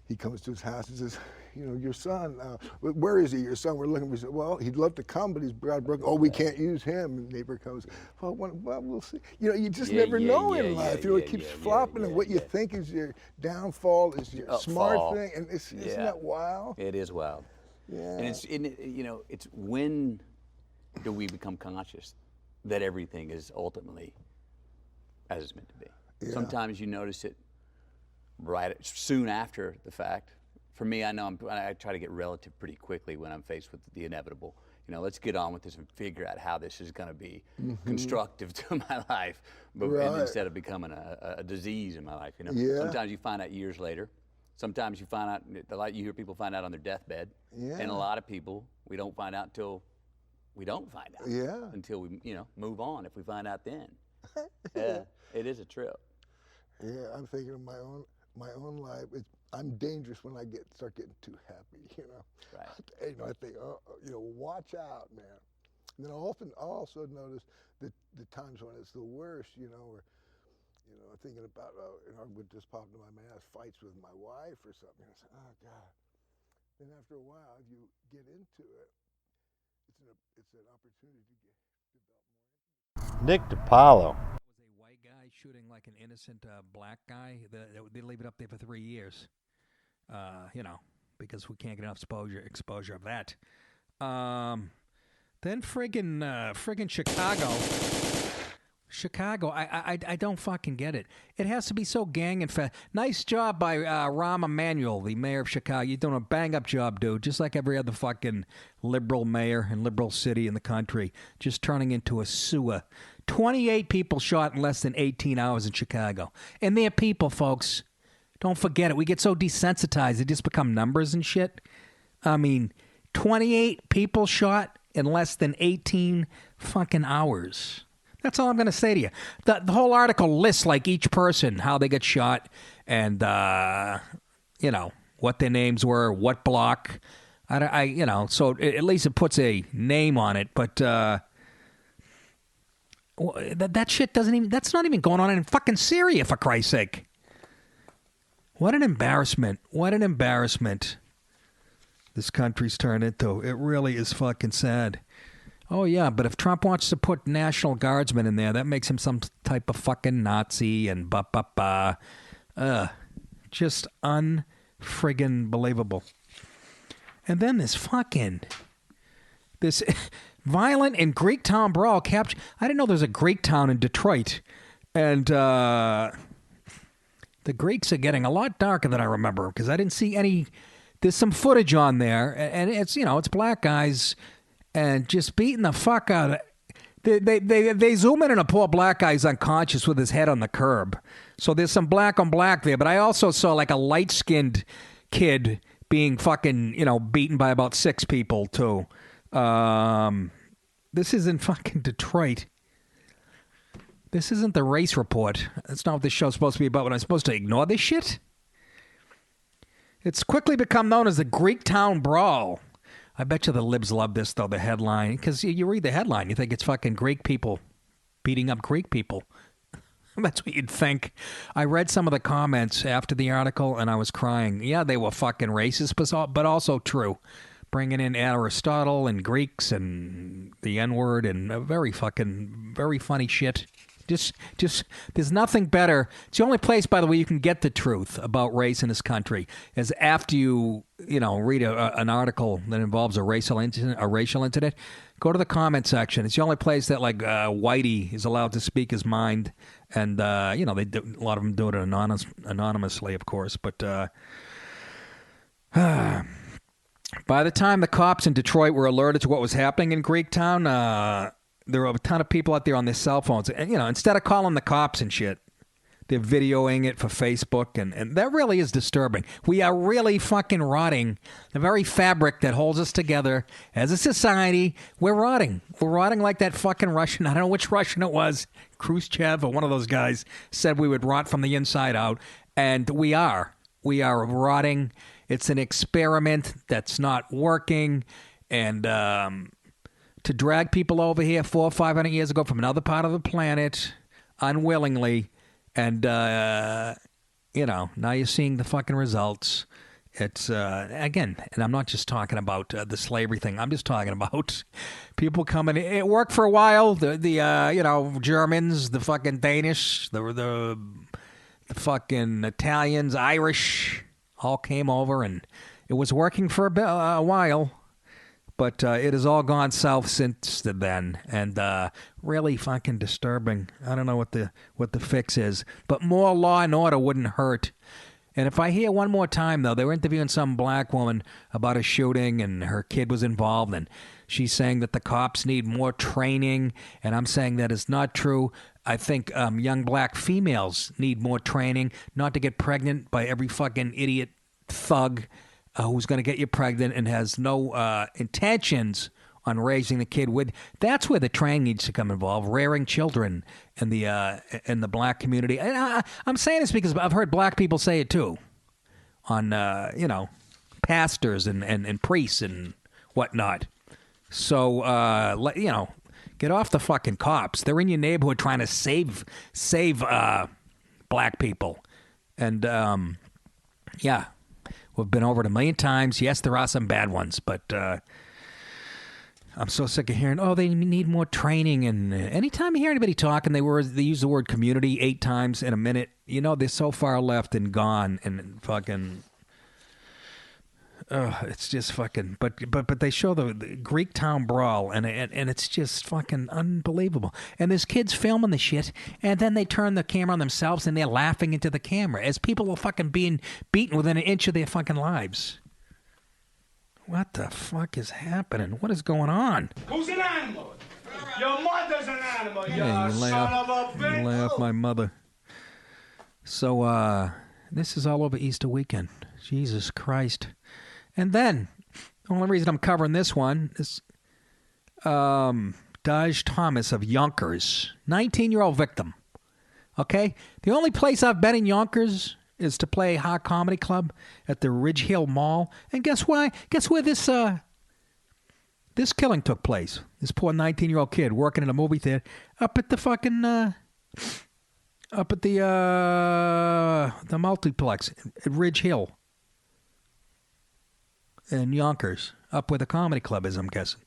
He comes to his house and says, "Your son, where is he, your son? We're looking for." He said, "Well, he'd love to come, but he's broken." "Oh, we can't use him." And the neighbor comes, well, we'll see." You just never know in life. It keeps flopping, and what you think is your downfall is your smart thing. And isn't that wild? It is wild. Yeah. And it's when do we become conscious that everything is ultimately as it's meant to be? Yeah. Sometimes you notice it soon after the fact. For me, I try to get relative pretty quickly when I'm faced with the inevitable. Let's get on with this and figure out how this is going to be constructive to my life, instead of becoming a disease in my life. Sometimes you find out years later. Sometimes you find out, you hear people find out on their deathbed. Yeah. And a lot of people, we don't find out until we don't find out. Yeah. Until we, move on. If we find out then. Yeah, it is a trip. Yeah, I'm thinking of my own life. I'm dangerous when I start getting too happy. Right. I think, watch out, man. And then I also notice the times when it's the worst. Or thinking about, would just pop into my mind, I have fights with my wife or something. I say, oh God. Then after a while, if you get into it, it's an opportunity to develop more. Nick DiPaolo. Was a white guy shooting like an innocent black guy. They leave it up there for 3 years. Because we can't get enough exposure of that. Then friggin' Chicago, I don't fucking get it. It has to be so gang and fast. Nice job by Rahm Emanuel, the mayor of Chicago. You're doing a bang-up job, dude, just like every other fucking liberal mayor and liberal city in the country, just turning into a sewer. 28 people shot in less than 18 hours in Chicago. And they're people, folks. Don't forget it. We get so desensitized. They just become numbers and shit. 28 people shot in less than 18 fucking hours. That's all I'm going to say to you. The whole article lists, like, each person, how they got shot, and, what their names were, what block. So at least it puts a name on it. But that shit that's not even going on in fucking Syria, for Christ's sake. What an embarrassment. What an embarrassment this country's turned into. It really is fucking sad. Oh, yeah, but if Trump wants to put National Guardsmen in there, that makes him some type of fucking Nazi and just unfriggin' believable. And then this violent and Greektown brawl captured. I didn't know there was a Greektown in Detroit. And The Greeks are getting a lot darker than I remember because I didn't see any. There's some footage on there, and it's it's black guys and just beating the fuck out of. They zoom in and a poor black guy's unconscious with his head on the curb. So there's some black on black there, but I also saw like a light-skinned kid being fucking, beaten by about 6 people too. This is in fucking Detroit. This isn't the race report. That's not what this show's supposed to be about. When I'm supposed to ignore this shit? It's quickly become known as the Greek Town Brawl. I bet you the libs love this, though, the headline. Because you read the headline, you think it's fucking Greek people beating up Greek people. That's what you'd think. I read some of the comments after the article, and I was crying. Yeah, they were fucking racist, but also true. Bringing in Aristotle and Greeks and the N-word and very funny shit. Just, there's nothing better. It's the only place, by the way, you can get the truth about race in this country is after you read an article that involves a racial incident. Go to the comment section. It's the only place that Whitey is allowed to speak his mind, and a lot of them do it anonymously, of course. But by the time the cops in Detroit were alerted to what was happening in Greektown, there were a ton of people out there on their cell phones. And, instead of calling the cops and shit, they're videoing it for Facebook. And that really is disturbing. We are really fucking rotting. The very fabric that holds us together as a society, we're rotting. We're rotting like that fucking Russian. I don't know which Russian it was. Khrushchev or one of those guys said we would rot from the inside out. And we are. We are rotting. It's an experiment that's not working. And to drag people over here 400 or 500 years ago from another part of the planet unwillingly, and now you're seeing the fucking results. It's again, and I'm not just talking about the slavery thing. I'm just talking about people coming. It worked for a while. The Germans, the fucking Danish, the fucking Italians, Irish, all came over, and it was working for a while. But it has all gone south since then, and really fucking disturbing. I don't know what the fix is, but more law and order wouldn't hurt. And if I hear one more time, though, they were interviewing some black woman about a shooting, and her kid was involved, and she's saying that the cops need more training, and I'm saying that is not true. I think young black females need more training, not to get pregnant by every fucking idiot thug who's going to get you pregnant and has no intentions on raising the kid with. That's where the training needs to come involved, rearing children in the black community. And I'm saying this because I've heard black people say it too, on pastors and priests and whatnot. So get off the fucking cops. They're in your neighborhood trying to save black people, and yeah. We've been over it 1,000,000 times. Yes, there are some bad ones, but I'm so sick of hearing, they need more training. And anytime you hear anybody talking, they use the word community 8 times in a minute. They're so far left and gone and fucking... it's just fucking... But they show the Greek Town Brawl, and it's just fucking unbelievable. And there's kids filming the shit, and then they turn the camera on themselves, and they're laughing into the camera as people are fucking being beaten within an inch of their fucking lives. What the fuck is happening? What is going on? Who's an animal? Your mother's an animal, you son of a bitch. You lay off my mother. So, this is all over Easter weekend. Jesus Christ. And then, the only reason I'm covering this one is Daj Thomas of Yonkers, 19-year-old victim. Okay? The only place I've been in Yonkers is to play Hot Comedy Club at the Ridge Hill Mall. And guess why? Guess where this killing took place? This poor 19-year-old kid working in a movie theater up at the fucking... up at the multiplex at Ridge Hill. In Yonkers, up where the comedy club is, I'm guessing.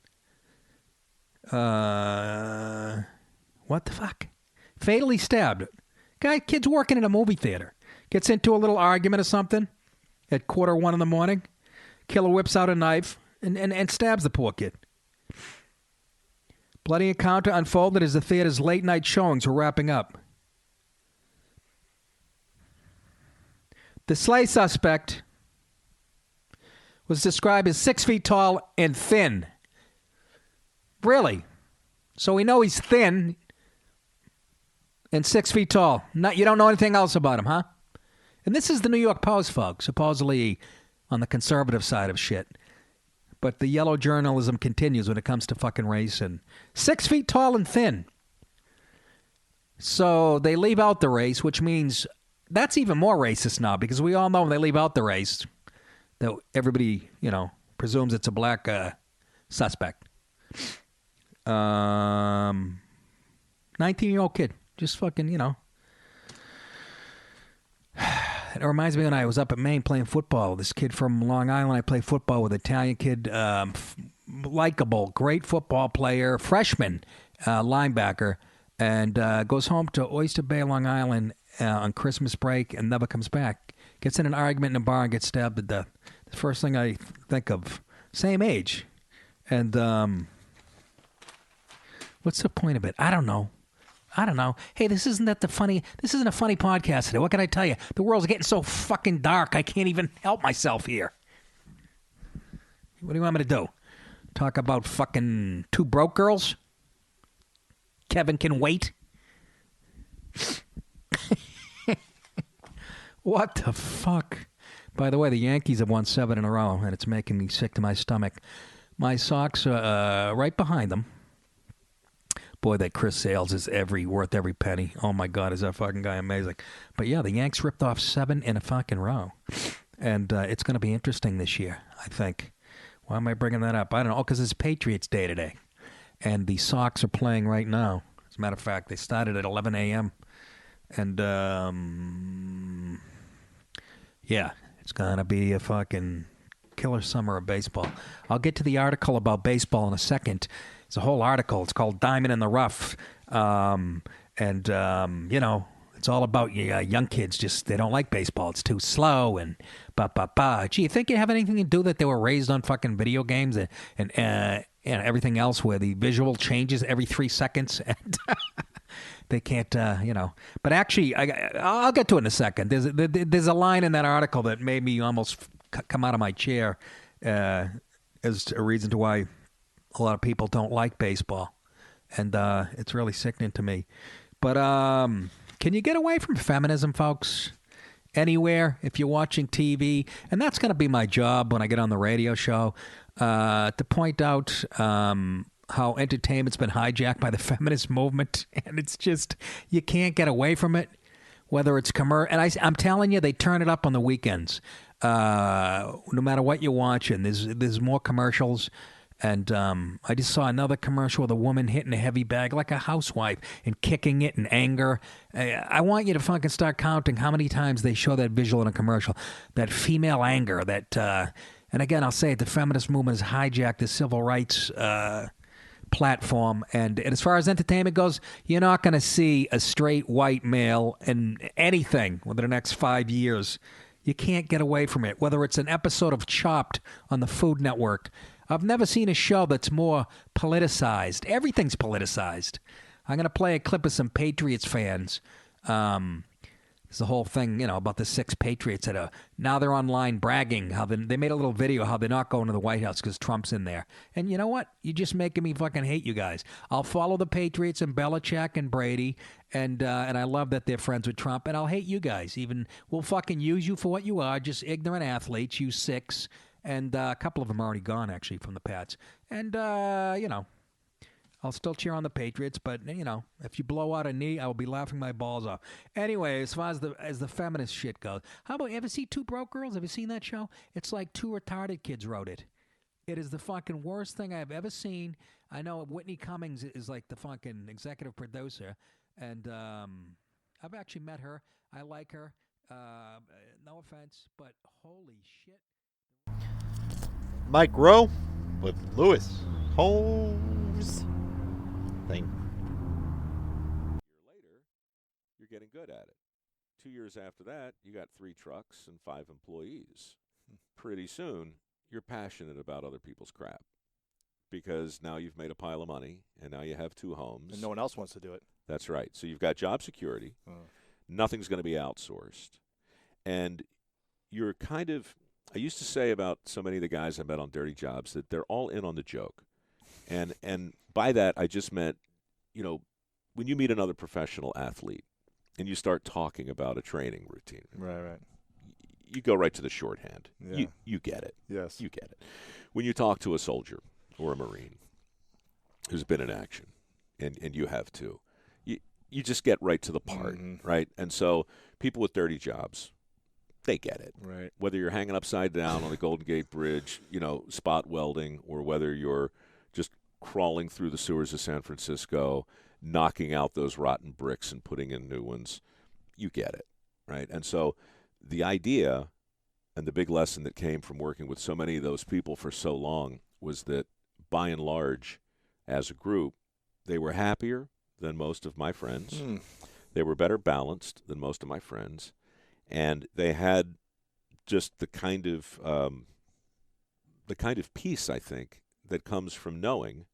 What the fuck? Fatally stabbed. Kid's working in a movie theater. Gets into a little argument or something at 1:45 in the morning. Killer whips out a knife and stabs the poor kid. Bloody encounter unfolded as the theater's late-night showings were wrapping up. The sleigh suspect was described as 6 feet tall and thin. Really? So we know he's thin and 6 feet tall. You don't know anything else about him, huh? And this is the New York Post, folks, supposedly on the conservative side of shit. But the yellow journalism continues when it comes to fucking race. And 6 feet tall and thin. So they leave out the race, which means that's even more racist now, because we all know when they leave out the race that everybody, presumes it's a black suspect. 19-year-old kid. Just fucking, It reminds me when I was up at Maine playing football. This kid from Long Island, I played football with, Italian kid, likable, great football player, freshman, linebacker, and goes home to Oyster Bay, Long Island on Christmas break and never comes back. Gets in an argument in a bar and gets stabbed to death. The first thing I think of, same age. And what's the point of it? I don't know. Hey, this isn't a funny podcast today. What can I tell you? The world's getting so fucking dark, I can't even help myself here. What do you want me to do? Talk about fucking two broke girls? Kevin can wait? What the fuck? By the way, the Yankees have won 7 in a row, and it's making me sick to my stomach. My Sox are right behind them. Boy, that Chris Sales is worth every penny. Oh, my God, is that fucking guy amazing. But, yeah, the Yanks ripped off 7 in a fucking row. And it's going to be interesting this year, I think. Why am I bringing that up? I don't know. Oh, because it's Patriots Day today. And the Sox are playing right now. As a matter of fact, they started at 11 a.m. And, yeah, it's going to be a fucking killer summer of baseball. I'll get to the article about baseball in a second. It's a whole article. It's called Diamond in the Rough. It's all about young kids. They don't like baseball. It's too slow and ba-ba-ba. Gee, you think it have anything to do that they were raised on fucking video games and everything else where the visual changes every 3 seconds and they can't, But actually, I'll get to it in a second. There's a line in that article that made me almost come out of my chair as a reason to why a lot of people don't like baseball, and it's really sickening to me. But can you get away from feminism, folks? Anywhere, if you're watching TV, and that's going to be my job when I get on the radio show, to point out how entertainment's been hijacked by the feminist movement, and it's just, you can't get away from it, whether it's commercial. And I'm telling you, they turn it up on the weekends. No matter what you're watching, there's more commercials. And I just saw another commercial with a woman hitting a heavy bag like a housewife and kicking it in anger. I want you to fucking start counting how many times they show that visual in a commercial. That female anger, and again, I'll say it, the feminist movement has hijacked the civil rights platform. And as far as entertainment goes, you're not going to see a straight white male in anything within the next 5 years. You can't get away from it, whether it's an episode of Chopped on the Food Network. I've never seen a show that's more politicized. Everything's politicized. I'm going to play a clip of some Patriots fans. There's the whole thing, about the 6 Patriots that now they're online bragging how they made a little video how they're not going to the White House because Trump's in there. And you know what? You're just making me fucking hate you guys. I'll follow the Patriots and Belichick and Brady, and I love that they're friends with Trump, and I'll hate you guys. We'll fucking use you for what you are, just ignorant athletes, you 6. And a couple of them are already gone, actually, from the Pats. And, I'll still cheer on the Patriots, but, if you blow out a knee, I will be laughing my balls off. Anyway, as far as the feminist shit goes, how about, you ever see Two Broke Girls? Have you seen that show? It's like 2 retarded kids wrote it. It is the fucking worst thing I've ever seen. I know Whitney Cummings is like the fucking executive producer, and I've actually met her. I like her. No offense, but holy shit. Mike Rowe with Lewis Holmes thing. Later, you're getting good at it. 2 years after that, you got 3 trucks and 5 employees. Pretty soon, you're passionate about other people's crap because now you've made a pile of money and now you have 2 homes. And no one else wants to do it. That's right. So you've got job security. Nothing's going to be outsourced. And you're kind of. I used to say about so many of the guys I met on Dirty Jobs that they're all in on the joke, and by that I just meant, when you meet another professional athlete and you start talking about a training routine, right. You go right to the shorthand. Yeah. You get it. Yes. You get it. When you talk to a soldier or a Marine who's been in action, and you have too, you just get right to the part, right? And so people with dirty jobs, they get it. Right. Whether you're hanging upside down on the Golden Gate Bridge, spot welding, or whether you're just crawling through the sewers of San Francisco, knocking out those rotten bricks and putting in new ones, you get it, right? And so the idea and the big lesson that came from working with so many of those people for so long was that, by and large, as a group, they were happier than most of my friends. They were better balanced than most of my friends, and they had just the kind of peace, I think, that comes from knowing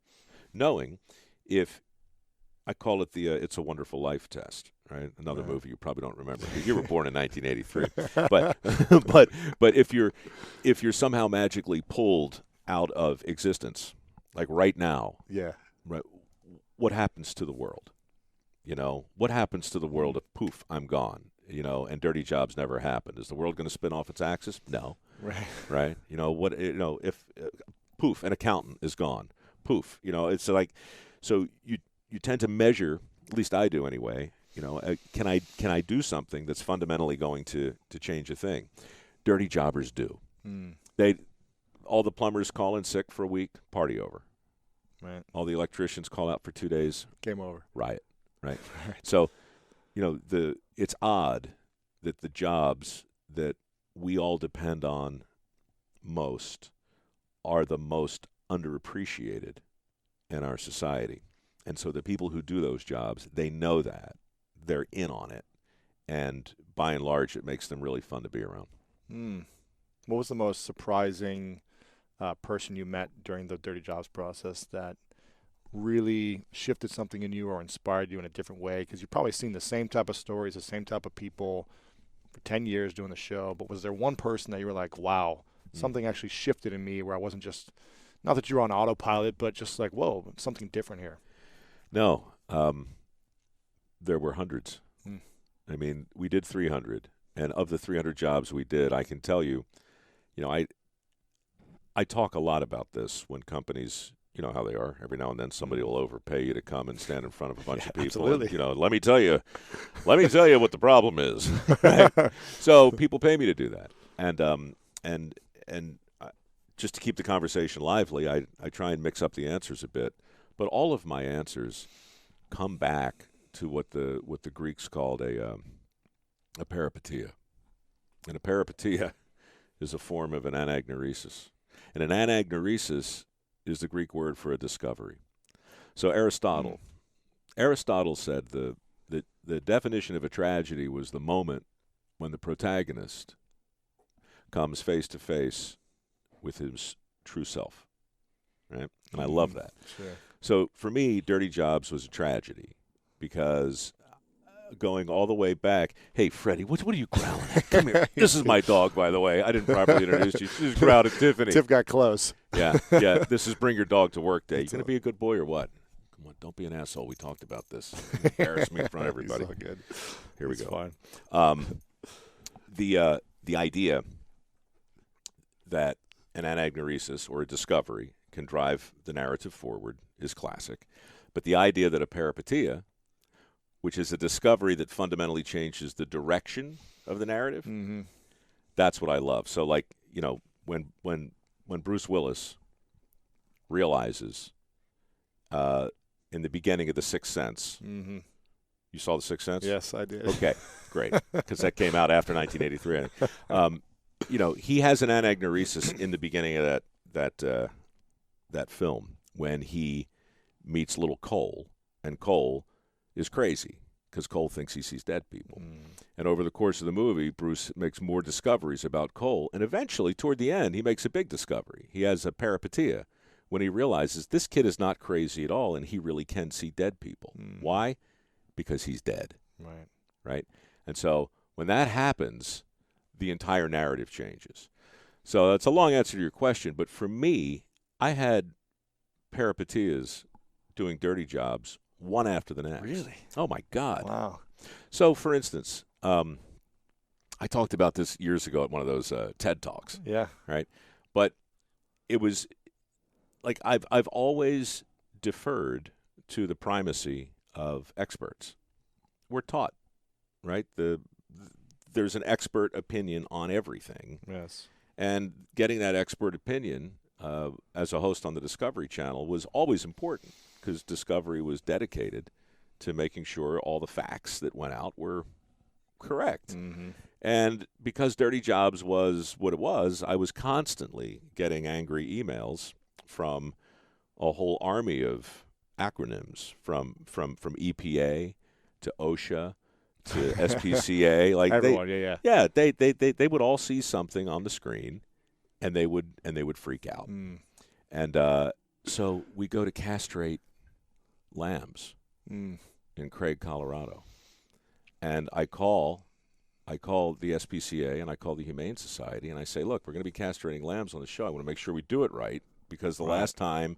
if I call it the "It's a Wonderful Life" test, right? Another movie you probably don't remember. You were born in 1983, but if you're somehow magically pulled out of existence, like right now, right, what happens to the world? What happens to the world if poof, I'm gone? And dirty jobs never happened. Is the world going to spin off its axis? No. Right. If poof, an accountant is gone. Poof. It's like, so you tend to measure, at least I do anyway, can I do something that's fundamentally going to change a thing? Dirty jobbers do. All the plumbers call in sick for a week, party over. Right. All the electricians call out for 2 days. Game over. Riot. Right. So, it's odd that the jobs that we all depend on most are the most underappreciated in our society. And so the people who do those jobs, they know that. They're in on it. And by and large, it makes them really fun to be around. What was the most surprising person you met during the Dirty Jobs process that really shifted something in you or inspired you in a different way? Because you've probably seen the same type of stories, the same type of people for 10 years doing the show. But was there one person that you were like, wow, something actually shifted in me where I wasn't just, not that you were on autopilot, but just like, whoa, something different here? No. There were hundreds. I mean, we did 300. And of the 300 jobs we did, I can tell you, I talk a lot about this when companies, how they are. Every now and then somebody will overpay you to come and stand in front of a bunch of people. Absolutely. And, let me tell you what the problem is. Right? So people pay me to do that. And just to keep the conversation lively, I try and mix up the answers a bit. But all of my answers come back to what the Greeks called a peripeteia. And a peripeteia is a form of an anagnoresis. And an anagnoresis is the Greek word for a discovery. So Aristotle said the definition of a tragedy was the moment when the protagonist comes face to face with his true self. Right? And I love that. Sure. So for me, Dirty Jobs was a tragedy because going all the way back, hey, Freddie, what are you growling at? Come here. This is my dog, by the way. I didn't properly introduce you. She's growled at Tiffany. Tiff got close. Yeah. This is Bring Your Dog to Work Day. You going to be a good boy or what? Come on, don't be an asshole. We talked about this. Embarrass me in front of everybody. He's so good. Here we go. Fine. The idea that an anagnoresis or a discovery can drive the narrative forward is classic. But the idea that a peripeteia, which is a discovery that fundamentally changes the direction of the narrative, that's what I love. So, like, when Bruce Willis realizes in the beginning of The Sixth Sense, you saw The Sixth Sense? Yes, I did. Okay, great, because that came out after 1983. He has an anagnoresis in the beginning of that film when he meets little Cole, and Cole is crazy because Cole thinks he sees dead people. And over the course of the movie, Bruce makes more discoveries about Cole, and eventually, toward the end, he makes a big discovery. He has a peripeteia when he realizes this kid is not crazy at all, and he really can see dead people. Why? Because he's dead. Right. Right? And so when that happens, the entire narrative changes. So that's a long answer to your question, but for me, I had peripeteias doing dirty jobs one after the next. Really? Oh, my God. Wow. So, for instance, I talked about this years ago at one of those TED Talks. Yeah. Right? But it was like I've always deferred to the primacy of experts. We're taught, right? There's an expert opinion on everything. Yes. And getting that expert opinion as a host on the Discovery Channel was always important because Discovery was dedicated to making sure all the facts that went out were correct. Mm-hmm. And because Dirty Jobs was what it was, I was constantly getting angry emails from a whole army of acronyms, from EPA to OSHA to SPCA. Like everyone, yeah, they would all see something on the screen, and they would freak out. And so we go to castrate lambs in Craig, Colorado, and I call the SPCA and I call the Humane Society and I say, look, we're going to be castrating lambs on the show. I want to make sure we do it right because the last time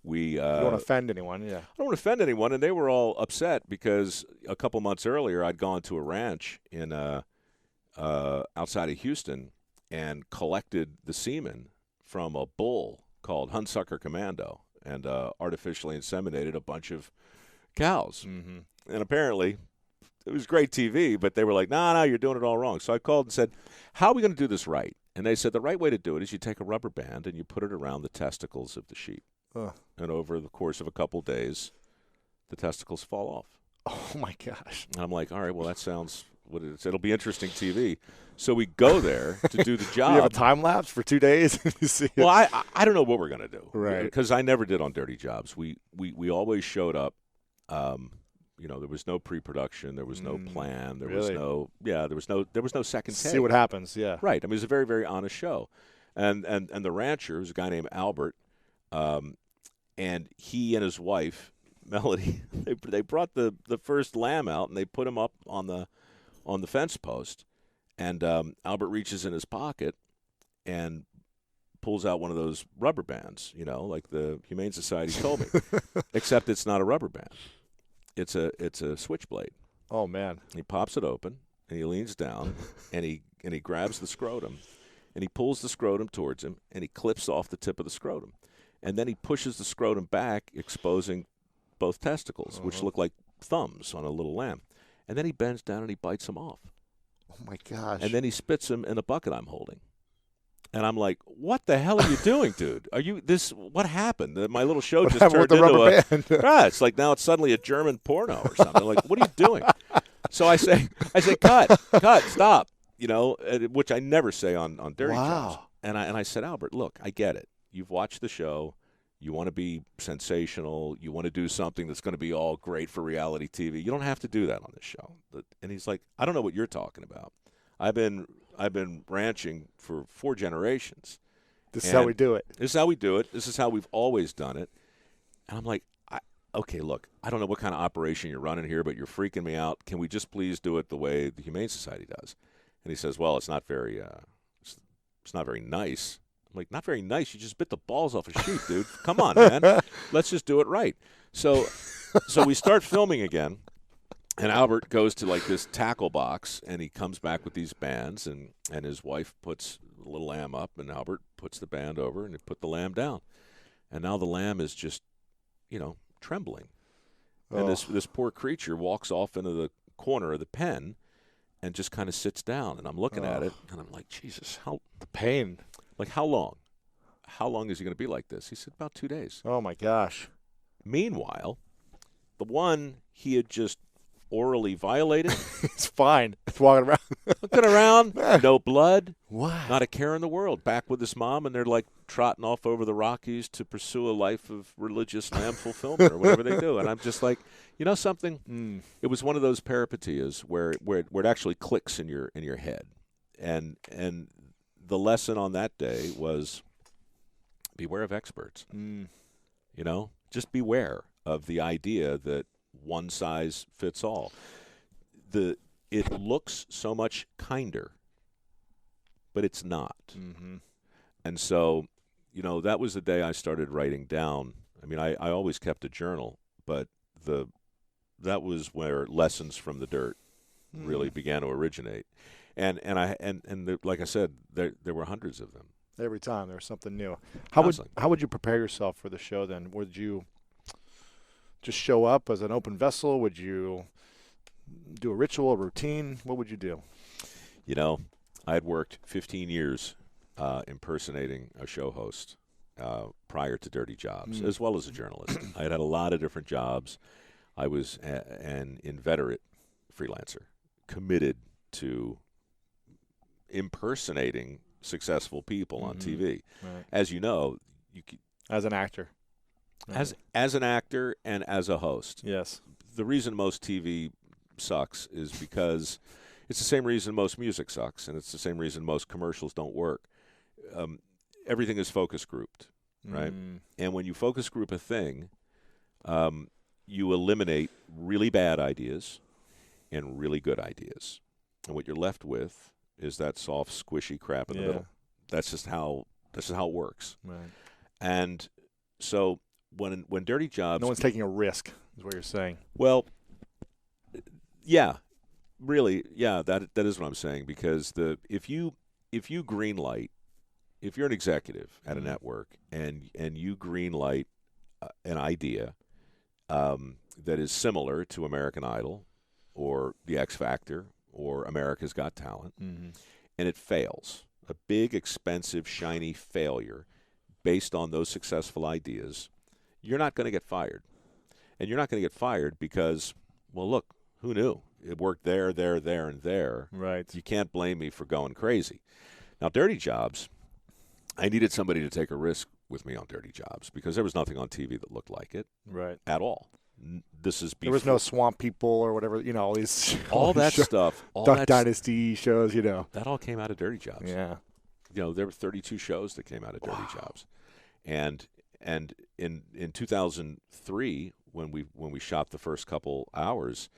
we you don't offend anyone. Yeah, I don't want to offend anyone, and they were all upset because a couple months earlier I'd gone to a ranch in outside of Houston and collected the semen from a bull called Hunsucker Commando and artificially inseminated a bunch of cows. Mm-hmm. And apparently it was great TV, but they were like, no, you're doing it all wrong. So I called and said, how are we going to do this right? And they said the right way to do it is you take a rubber band and you put it around the testicles of the sheep. And over the course of a couple days, the testicles fall off. Oh, my gosh. And I'm like, all right, well, that sounds what it is. It'll be interesting TV. So we go there to do the job. You have a time lapse for 2 days? You see well, I don't know what we're going to do. Right. Because I never did on Dirty Jobs. We always showed up. There was no pre-production. There was no plan. There was no second take. See what happens, yeah. Right. I mean, it was a very, very honest show. And the rancher was a guy named Albert. And he and his wife, Melody, they brought the first lamb out and they put him up on the fence post. And Albert reaches in his pocket and pulls out one of those rubber bands, like the Humane Society told me. Except it's not a rubber band. It's a switchblade. Oh man! He pops it open and he leans down and he grabs the scrotum and he pulls the scrotum towards him and he clips off the tip of the scrotum. And then he pushes the scrotum back, exposing both testicles, which look like thumbs on a little lamb. And then he bends down and he bites them off. Oh, my gosh. And then he spits them in the bucket I'm holding. And I'm like, what the hell are you doing, dude? What happened? My little show just turned into a... it's like now it's suddenly a German porno or something. Like, what are you doing? So I say, cut, stop, which I never say on Dirty Jobs. And I said, Albert, look, I get it. You've watched the show. You want to be sensational. You want to do something that's going to be all great for reality TV. You don't have to do that on this show. And he's like, I don't know what you're talking about. I've been ranching for 4 generations. This is how we do it. This is how we do it. This is how we've always done it. And I'm like, okay, look, I don't know what kind of operation you're running here, but you're freaking me out. Can we just please do it the way the Humane Society does? And he says, well, it's not very nice. I'm like, not very nice. You just bit the balls off a sheep, dude. Come on, man. Let's just do it right. So we start filming again, and Albert goes to like this tackle box, and he comes back with these bands, and his wife puts the little lamb up, and Albert puts the band over, and he put the lamb down. And now the lamb is just, trembling. And this poor creature walks off into the corner of the pen and just kind of sits down. And I'm looking at it, and I'm like, Jesus, the pain. Like, how long? How long is he going to be like this? He said, about 2 days. Oh, my gosh. Meanwhile, the one he had just orally violated. It's fine. It's walking around. Looking around. No blood. Wow. Not a care in the world. Back with his mom, and they're like trotting off over the Rockies to pursue a life of religious lamb fulfillment or whatever they do. And I'm just like, you know something? It was one of those peripeteias where it actually clicks in your head. And the lesson on that day was beware of experts. Just beware of the idea that one size fits all. It looks so much kinder but it's not. Mm-hmm. And so, that was the day I started writing down. I mean, I always kept a journal, but that was where Lessons from the Dirt really began to originate. And like I said, there were hundreds of them. Every time there was something new. How would you prepare yourself for the show then? Would you just show up as an open vessel? Would you do a ritual, a routine? What would you do? I had worked 15 years impersonating a show host prior to Dirty Jobs, as well as a journalist. I had a lot of different jobs. I was an inveterate freelancer, committed to impersonating successful people on TV. Right. As you know, as an actor. As an actor and as a host. Yes. The reason most TV sucks is because it's the same reason most music sucks, and it's the same reason most commercials don't work. Everything is focus grouped, right? And when you focus group a thing, you eliminate really bad ideas and really good ideas. And what you're left with is that soft, squishy crap in the middle. That's just how it works. Right. And so when Dirty Jobs, no one's taking a risk, is what you're saying. Well, yeah, really, yeah, that is what I'm saying. Because if you greenlight, if you're an executive at a network and you greenlight an idea that is similar to American Idol or The X Factor or America's Got Talent, and it fails, a big, expensive, shiny failure based on those successful ideas, you're not going to get fired. And you're not going to get fired because, well, look, who knew? It worked there, and there. Right. You can't blame me for going crazy. Now, Dirty Jobs, I needed somebody to take a risk with me on Dirty Jobs because there was nothing on TV that looked like it. Right. At all. This is before. There was no Swamp People or whatever, all these all that stuff. Duck Dynasty shows, That all came out of Dirty Jobs. Yeah. There were 32 shows that came out of Dirty Jobs. And in 2003 when we shot the first couple hours,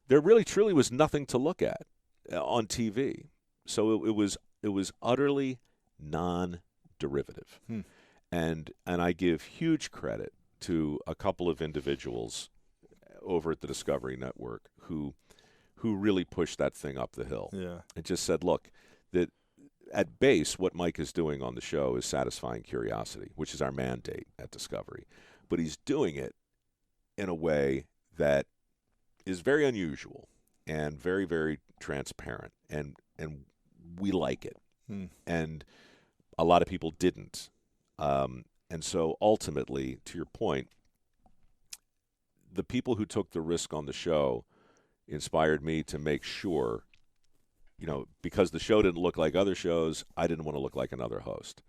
there really truly was nothing to look at on TV. So it was utterly non-derivative. And I give huge credit to a couple of individuals over at the Discovery Network who really pushed that thing up the hill. Yeah. And just said, look, that at base, what Mike is doing on the show is satisfying curiosity, which is our mandate at Discovery. But he's doing it in a way that is very unusual and very, very transparent. And we like it. And a lot of people didn't. And so ultimately, to your point, the people who took the risk on the show inspired me to make sure, because the show didn't look like other shows, I didn't want to look like another host.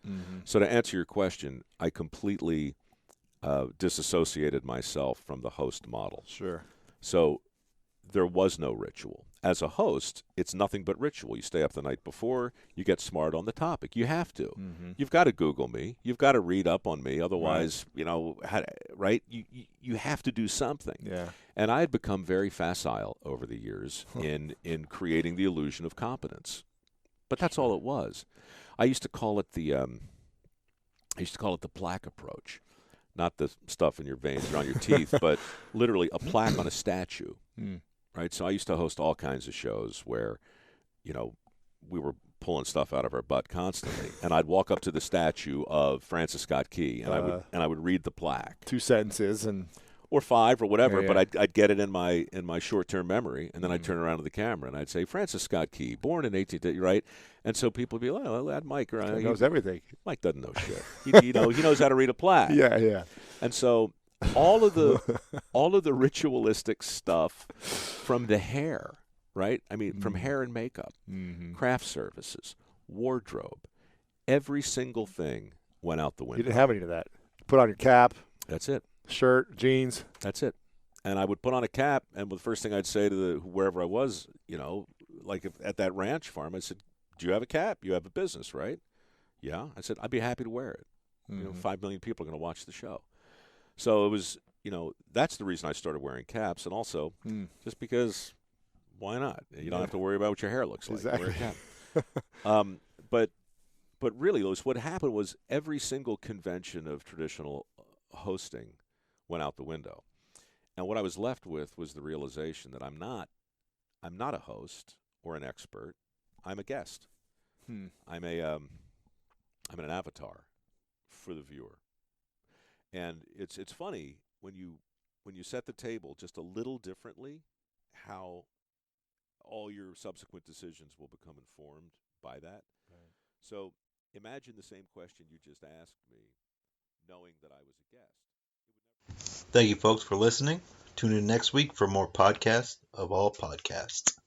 So to answer your question, I completely disassociated myself from the host model. Sure. So there was no ritual. As a host, it's nothing but ritual. You stay up the night before, you get smart on the topic. You have to. You've got to Google me. You've got to read up on me. Otherwise, right? You have to do something. Yeah. And I had become very facile over the years in creating the illusion of competence. But that's all it was. I used to call it the plaque approach. Not the stuff in your veins or on your teeth, but literally a plaque on a statue. Right? So I used to host all kinds of shows where, we were pulling stuff out of our butt constantly. And I'd walk up to the statue of Francis Scott Key, and I would read the plaque. 2 sentences or 5 or whatever, Yeah. but I'd get it in my short-term memory, and then I'd turn around to the camera and I'd say Francis Scott Key, born in 18, right? And so people would be like, "Oh, that Mike, he knows everything." Mike doesn't know shit. He knows how to read a plaque. Yeah. And so all of the ritualistic stuff from the hair, right? I mean, from hair and makeup, craft services, wardrobe, every single thing went out the window. You didn't have any of that. Put on your cap. That's it. Shirt, jeans. That's it. And I would put on a cap, and the first thing I'd say to wherever I was, like at that ranch farm, I said, "Do you have a cap? You have a business, right?" "Yeah." I said, "I'd be happy to wear it." 5 million people are going to watch the show. So it was, that's the reason I started wearing caps, and also just because why not? You don't have to worry about what your hair looks like. Exactly. Wear a cap. But really, Louis, what happened was every single convention of traditional hosting went out the window. And what I was left with was the realization that I'm not a host or an expert. I'm a guest. I'm an avatar for the viewer. And it's funny when you set the table just a little differently, how all your subsequent decisions will become informed by that. Right. So imagine the same question you just asked me, knowing that I was a guest. Thank you, folks, for listening. Tune in next week for more podcasts of all podcasts.